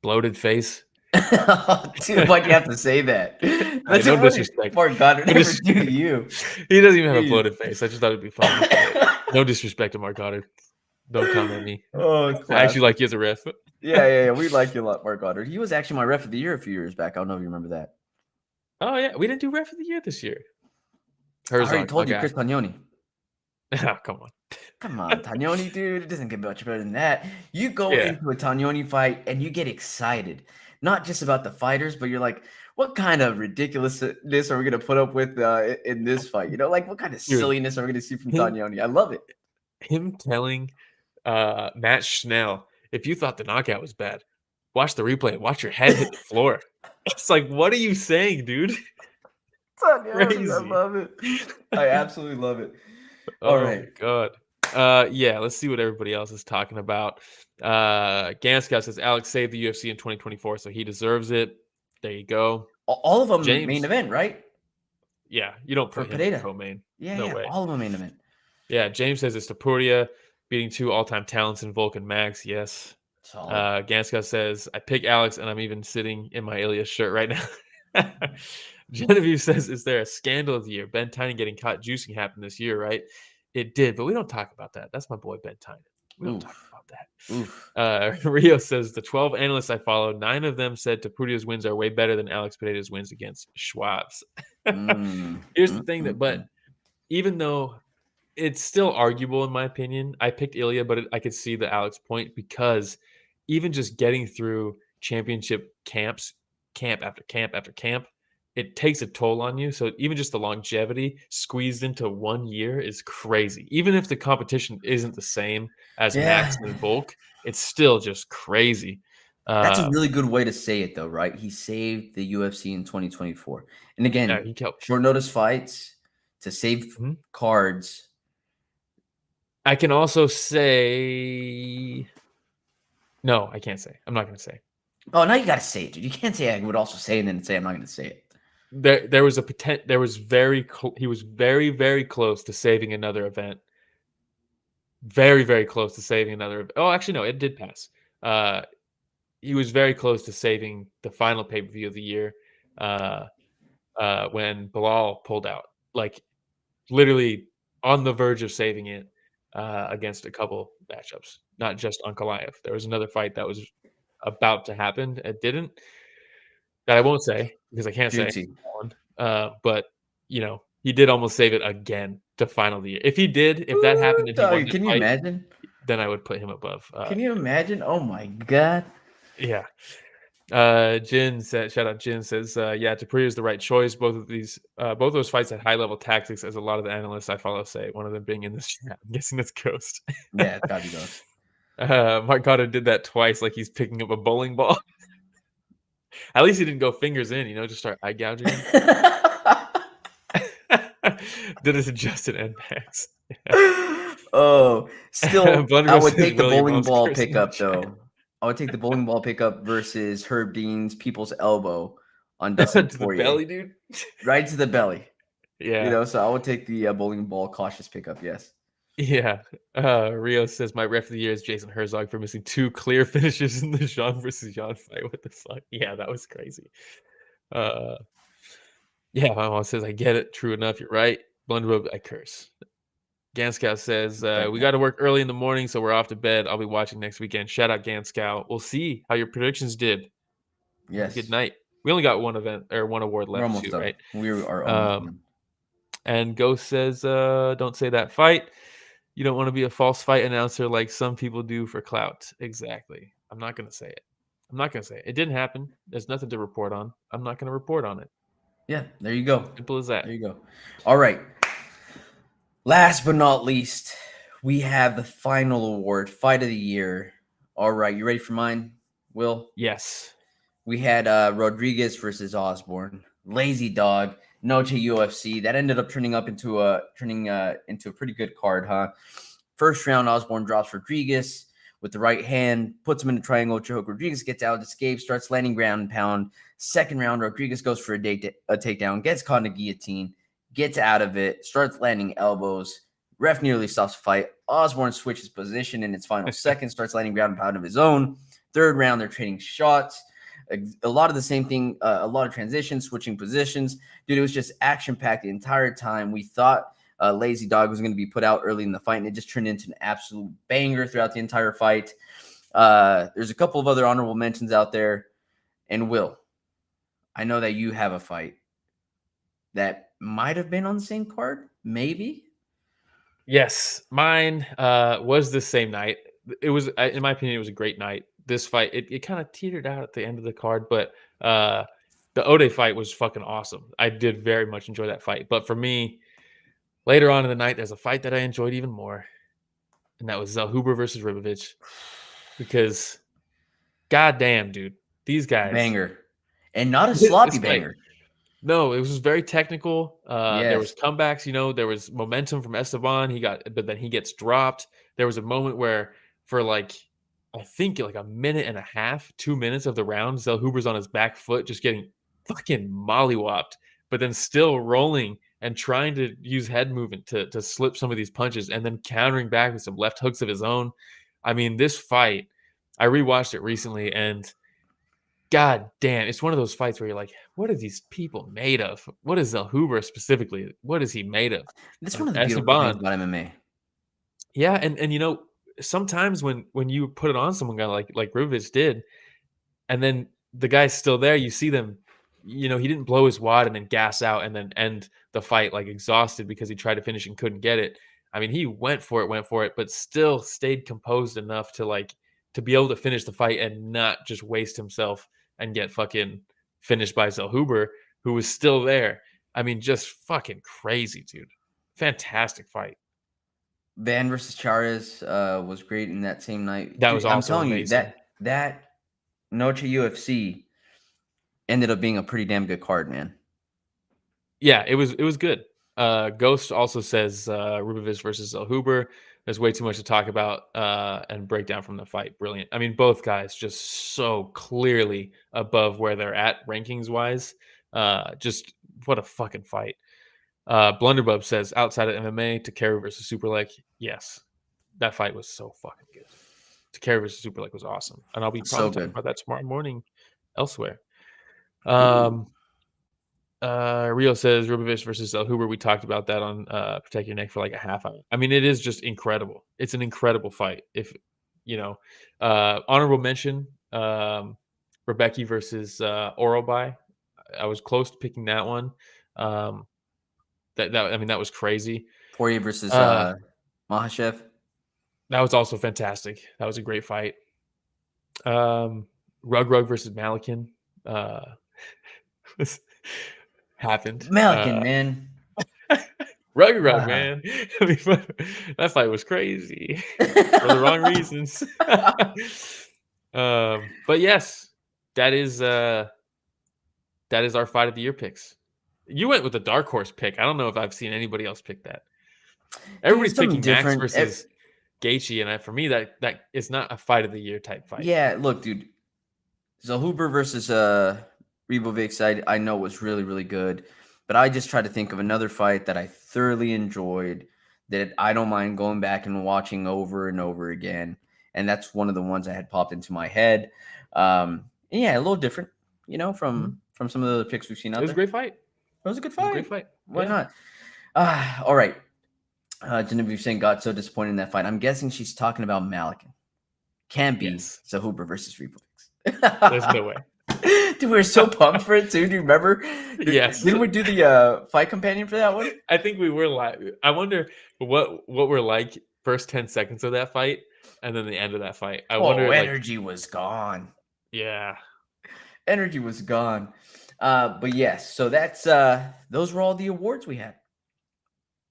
bloated face. Dude, why'd you have to say that? That's no disrespect. Mark Goddard never do to you. He doesn't even have a bloated face. I just thought it'd be funny. No disrespect to Mark Goddard. Don't come at me. Oh, I actually like you as a ref. Yeah. We like you a lot, Mark Goddard. He was actually my ref of the year a few years back. I don't know if you remember that. Oh, yeah. We didn't do ref of the year this year. I already told you, Chris Tagnoni. Oh, come on. Come on, Tagnoni, dude. It doesn't get much better than that. You go into a Tagnoni fight and you get excited. Not just about the fighters, but you're like, what kind of ridiculousness are we going to put up with in this fight? You know, like what kind of silliness are we going to see from Tagnoni? I love it. Him telling Matt Schnell, if you thought the knockout was bad, watch the replay and watch your head hit the floor. It's like, what are you saying, dude? Crazy. I love it. I absolutely love it. All right. God. Let's see what everybody else is talking about. Ganscott says Alex saved the UFC in 2024, so he deserves it. There you go. All of them main event, right? Yeah, you don't put him in co-main. Yeah, no way. All of them main event. Yeah, James says it's Topuria beating 2 all-time talents in Volk and Max. Yes. Ganscott says I pick Alex, and I'm even sitting in my Ilias shirt right now. Genevieve says, is there a scandal of the year? Ben Tynan getting caught juicing happened this year, right? It did, but we don't talk about that. That's my boy Ben Tynan. We don't talk about that. Rio says the 12 analysts I followed, 9 of them said Topuria's wins are way better than Alex Pereira's wins against Schwab's. Here's the thing but even though it's still arguable in my opinion, I picked Ilya, but I could see the Alex point because even just getting through championship camps, camp after camp after camp, it takes a toll on you. So even just the longevity squeezed into 1 year is crazy. Even if the competition isn't the same as Yeah. Max and Volk, it's still just crazy. That's a Uh, really good way to say it, though, right? He saved the UFC in 2024. And yeah, again, he kept. short notice fights to save Mhm. cards. I can also say no. I can't say. I'm not going to say. Oh, now you got to say it, dude. You can't say I would also say and then say I'm not going to say it. There was a there was he was very, very close to saving another event. Very, very close to saving another. Oh, actually, no, it did pass. Uh, he was very close to saving the final pay per view of the year. Uh, when Bilal pulled out, like literally on the verge of saving it against a couple matchups, not just on Ankalaev. There was another fight that was about to happen. It didn't. That I won't say because I can't say Juicy. that one. But he did almost save it again to final the year. If he did, if that Ooh, happened and he won dog, that can you fight, imagine? then I would put him above. Can you imagine? Oh my god. Yeah. Jin said, shout out Jin says, yeah, Tapria is the right choice. Both those fights had high level tactics, as a lot of the analysts I follow say. One of them being in this chat. I'm guessing that's Ghost. Yeah, it's gotta be those. Mark Cotto did that twice, like he's picking up a bowling ball. At least he didn't go fingers in, just start eye gouging him. Did his adjusted end max. Oh, still, I Blunderbuss would says take the William bowling Owens ball cursing in the pickup chat. though. I would take the bowling ball pickup versus Herb Dean's people's elbow on To Dustin the Poirier, belly, dude. right to the belly. Yeah. So I would take the bowling ball cautious pickup. Yes. Yeah. Rio says my ref of the year is Jason Herzog for missing 2 clear finishes in the Jean versus Jean fight. What the fuck? Yeah, that was crazy. Yeah, my mom says I get it. True enough, you're right. Blunderbook, I curse. Ganscow says Respect we that. got to work early in the morning, so we're off to bed. I'll be watching next weekend. Shout out Ganscow. We'll see how your predictions did. Have a good Yes. night. We only got one event or one award We're left almost too, done. right? We are almost Um, done. and Ghost says, don't say that fight. You don't want to be a false fight announcer like some people do for clout. Exactly. I'm not going to say it. I'm not going to say it. It didn't happen. There's nothing to report on. I'm not going to report on it. Yeah, there you go. Simple as that. There you go. All right. Last but not least, we have the final award, Fight of the Year. All right, you ready for mine, Will? Yes. We had Rodriguez versus Osborne. Lazy dog. No to UFC. That ended up turning into a pretty good card, huh? First round, Osborne drops Rodriguez with the right hand, puts him in a triangle choke. Rodriguez gets out, escapes, starts landing ground and pound. Second round, Rodriguez goes for a takedown, gets caught in a guillotine, gets out of it, starts landing elbows. Ref nearly stops the fight. Osborne switches position in its final seconds, starts landing ground and pound of his own. Third round, they're trading shots. A lot of the same thing, a lot of transitions, switching positions. Dude, it was just action-packed the entire time. We thought Lazy Dog was going to be put out early in the fight, and it just turned into an absolute banger throughout the entire fight. There's a couple of other honorable mentions out there. And Will, I know that you have a fight that might have been on the same card, maybe. Yes, mine was the same night. It was, in my opinion, it was a great night. This fight, it kind of teetered out at the end of the card, but the Ode fight was fucking awesome. I did very much enjoy that fight. But for me, later on in the night, there's a fight that I enjoyed even more, and that was Zellhuber versus Ribovich. Because, goddamn, dude, these guys, Banger. And not a this sloppy fight, banger. no, it was very technical. There was Yes. comebacks, there was momentum from Esteban. But then he gets dropped. There was a moment where for I think like a minute and a half, 2 minutes of the round, Zellhuber's on his back foot, just getting fucking mollywopped, but then still rolling and trying to use head movement to slip some of these punches and then countering back with some left hooks of his own. I mean, this fight, I rewatched it recently and God damn, it's one of those fights where you're like, what are these people made of? What is Zellhuber specifically? What is he made of? That's one of the beautiful things Esteban. about MMA. Yeah, and sometimes when you put it on someone guy like Rubich did, and then the guy's still there, you see them, he didn't blow his wad and then gas out and then end the fight like exhausted because he tried to finish and couldn't get it. I mean, he went for it, but still stayed composed enough to to be able to finish the fight and not just waste himself and get fucking finished by Zellhuber, who was still there. I mean, just fucking crazy, dude. Fantastic fight. Van versus Charas was great in that same night. That Dude, was I'm also telling you amazing. that Noche UFC ended up being a pretty damn good card, man. Yeah, it was good. Ghost also says Rubovic versus Zellhuber. There's way too much to talk about and break down from the fight. Brilliant. I mean, both guys just so clearly above where they're at rankings wise. Just what a fucking fight. Blunderbub says outside of MMA, Takeru versus Superleg. Yes, that fight was so fucking good. Takeru versus Superleg was awesome, and I'll be probably So talking good. about that tomorrow morning elsewhere. Ooh. Rio says Rubovic versus Zellhuber. We talked about that on Protect Your Neck for like a half hour. I mean, it is just incredible. It's an incredible fight. If you know, honorable mention, Rebecca versus Orobai. I was close to picking that one. That was crazy. Poirier versus Makhachev. That was also fantastic. That was a great fight. Rug versus Malikin happened. Malikin, man. Rug, man. I mean, that fight was crazy for the wrong reasons. But yes, that is our fight of the year picks. You went with the dark horse pick. I don't know if I've seen anybody else pick that. Everybody's picking Max versus Gaethje, and for me, that is not a fight of the year type fight. Yeah, look, dude. Zellhuber versus Ribovic, I know was really, really good. But I just tried to think of another fight that I thoroughly enjoyed that I don't mind going back and watching over and over again. And that's one of the ones that had popped into my head. Yeah, a little different, from some of the other picks we've seen out there. It was a great fight. It was a good fight. Great fight. Why not? All right. Genevieve saying got so disappointed in that fight. I'm guessing she's talking about Malikin. Can't be Zellhuber versus Ribovic. There's no way. Dude, we were so pumped for it too. Do you remember? Yes. Didn't we do the fight companion for that one? I think we were live. I wonder what we're like first 10 seconds of that fight and then the end of that fight. I wonder. Energy was gone. Yeah. Energy was gone. But yes, so that's those were all the awards we had.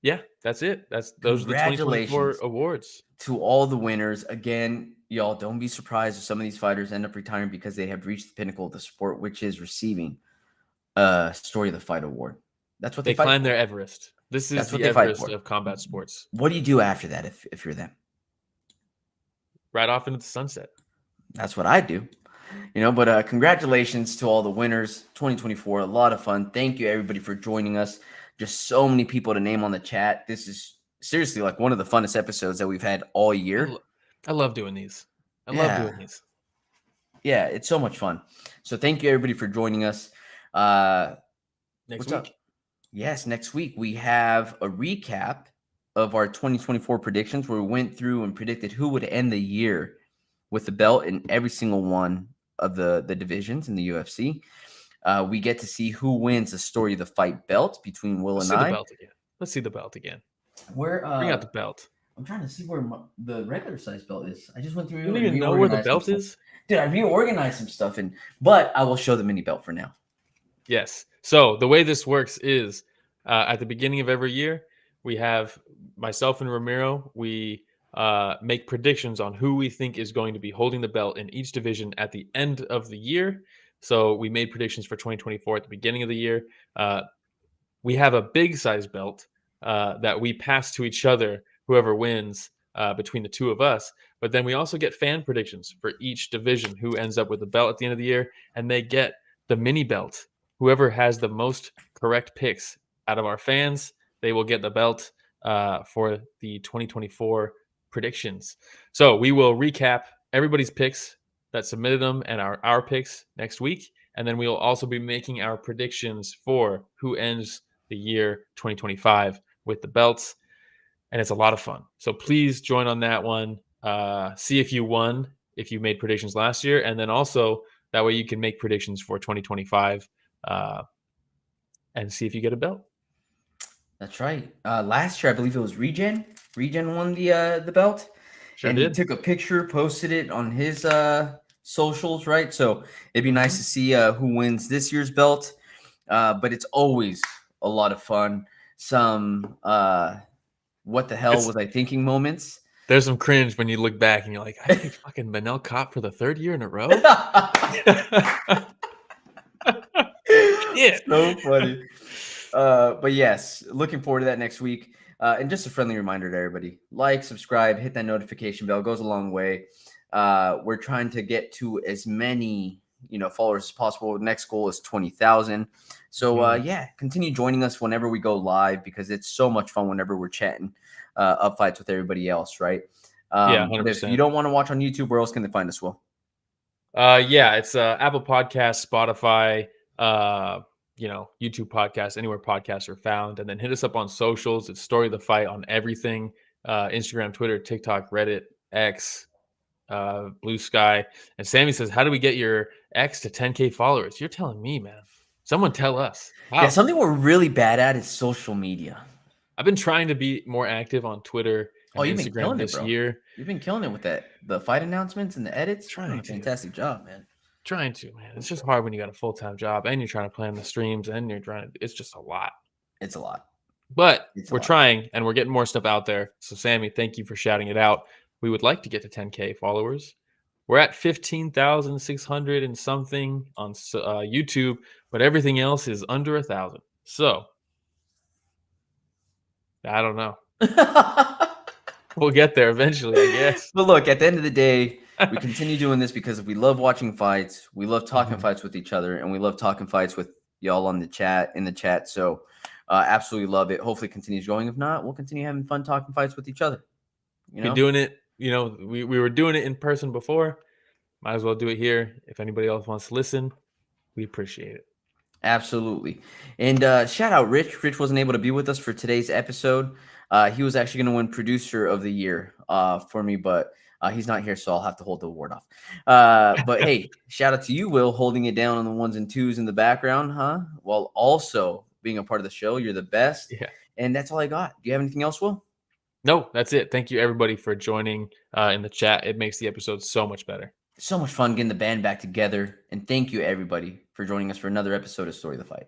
Yeah, that's it. Those are the 2024 awards. To all the winners. Again, y'all don't be surprised if some of these fighters end up retiring because they have reached the pinnacle of the sport, which is receiving a Story of the Fight award. That's what they climb their Everest. This is the Everest of combat sports. What do you do after that if you're them? Right off into the sunset. That's what I do. But congratulations to all the winners. 2024, a lot of fun. Thank you everybody for joining us. Just so many people to name on the chat. This is seriously like one of the funnest episodes that we've had all year. I love doing these. I love doing these. Yeah, it's so much fun. So thank you everybody for joining us. Next week. Yes, next week we have a recap of our 2024 predictions where we went through and predicted who would end the year with the belt in every single one of the divisions in the UFC. We get to see who wins the Story of the Fight belt between Will and I. Let's see the belt again. Bring out the belt. I'm trying to see where the regular size belt is. I just went through. You don't even know where the belt is? Dude, I reorganized some stuff, but I will show the mini belt for now. Yes. So the way this works is at the beginning of every year, we have myself and Ramiro. We make predictions on who we think is going to be holding the belt in each division at the end of the year. So we made predictions for 2024 at the beginning of the year. We have a big size belt that we pass to each other, whoever wins between the two of us. But then we also get fan predictions for each division, who ends up with the belt at the end of the year, and they get the mini belt. Whoever has the most correct picks out of our fans, they will get the belt for the 2024 predictions. So we will recap everybody's picks that submitted them and our picks next week. And then we will also be making our predictions for who ends the year 2025 with the belts. And it's a lot of fun. So please join on that one. See if you won, if you made predictions last year. And then also that way you can make predictions for 2025 and see if you get a belt. That's right. Last year, I believe it was Regen. Regen won the belt. Sure and he did. took a picture, posted it on his socials, right? So it'd be nice to see who wins this year's belt. But it's always a lot of fun. Some what the hell was I thinking moments. There's some cringe when you look back and you're like, I picked fucking Manel Kopp for the 3rd year in a row. Yeah. So funny. But yes, looking forward to that next week. And just a friendly reminder to everybody: like, subscribe, hit that notification bell. It goes a long way. We're trying to get to as many followers as possible. Next goal is 20,000. So yeah, continue joining us whenever we go live, because it's so much fun whenever we're chatting up fights with everybody else, right? Yeah, But if 100%. you don't want to watch on YouTube, where else can they find us, Will? Yeah, it's Apple Podcasts, Spotify, YouTube podcasts, anywhere podcasts are found. And then hit us up on socials. It's Story of the Fight on everything: Instagram, Twitter, TikTok, Reddit, X, Blue Sky. And Sammy says, how do we get your X to 10K followers? You're telling me, man. Someone tell us. How? Yeah, something we're really bad at is social media. I've been trying to be more active on Twitter and You've been Instagram killing this it, bro. year. You've been killing it with the fight announcements and the edits. Trying a to. fantastic job, man. Trying to, man. It's just hard when you got a full-time job and you're trying to plan the streams and it's just a lot. It's a lot. But we're trying and we're getting more stuff out there. So Sammy, thank you for shouting it out. We would like to get to 10K followers. We're at 15,600 and something on YouTube, but everything else is under 1,000. So I don't know. We'll get there eventually, I guess. But look, at the end of the day, we continue doing this because we love watching fights. We love talking fights with each other, and we love talking fights with y'all in the chat. So absolutely love it. Hopefully it continues going. If not, we'll continue having fun talking fights with each other. Been doing it. We were doing it in person before. Might as well do it here. If anybody else wants to listen, we appreciate it. Absolutely. And shout out Rich. Rich wasn't able to be with us for today's episode. He was actually going to win Producer of the Year for me, but he's not here, so I'll have to hold the award off. But hey, shout out to you, Will, holding it down on the 1s and 2s in the background, while also being a part of the show. You're the best. Yeah. And that's all I got. Do you have anything else, Will? No, that's it. Thank you, everybody, for joining in the chat. It makes the episode so much better. So much fun getting the band back together. And thank you, everybody, for joining us for another episode of Story of the Fight.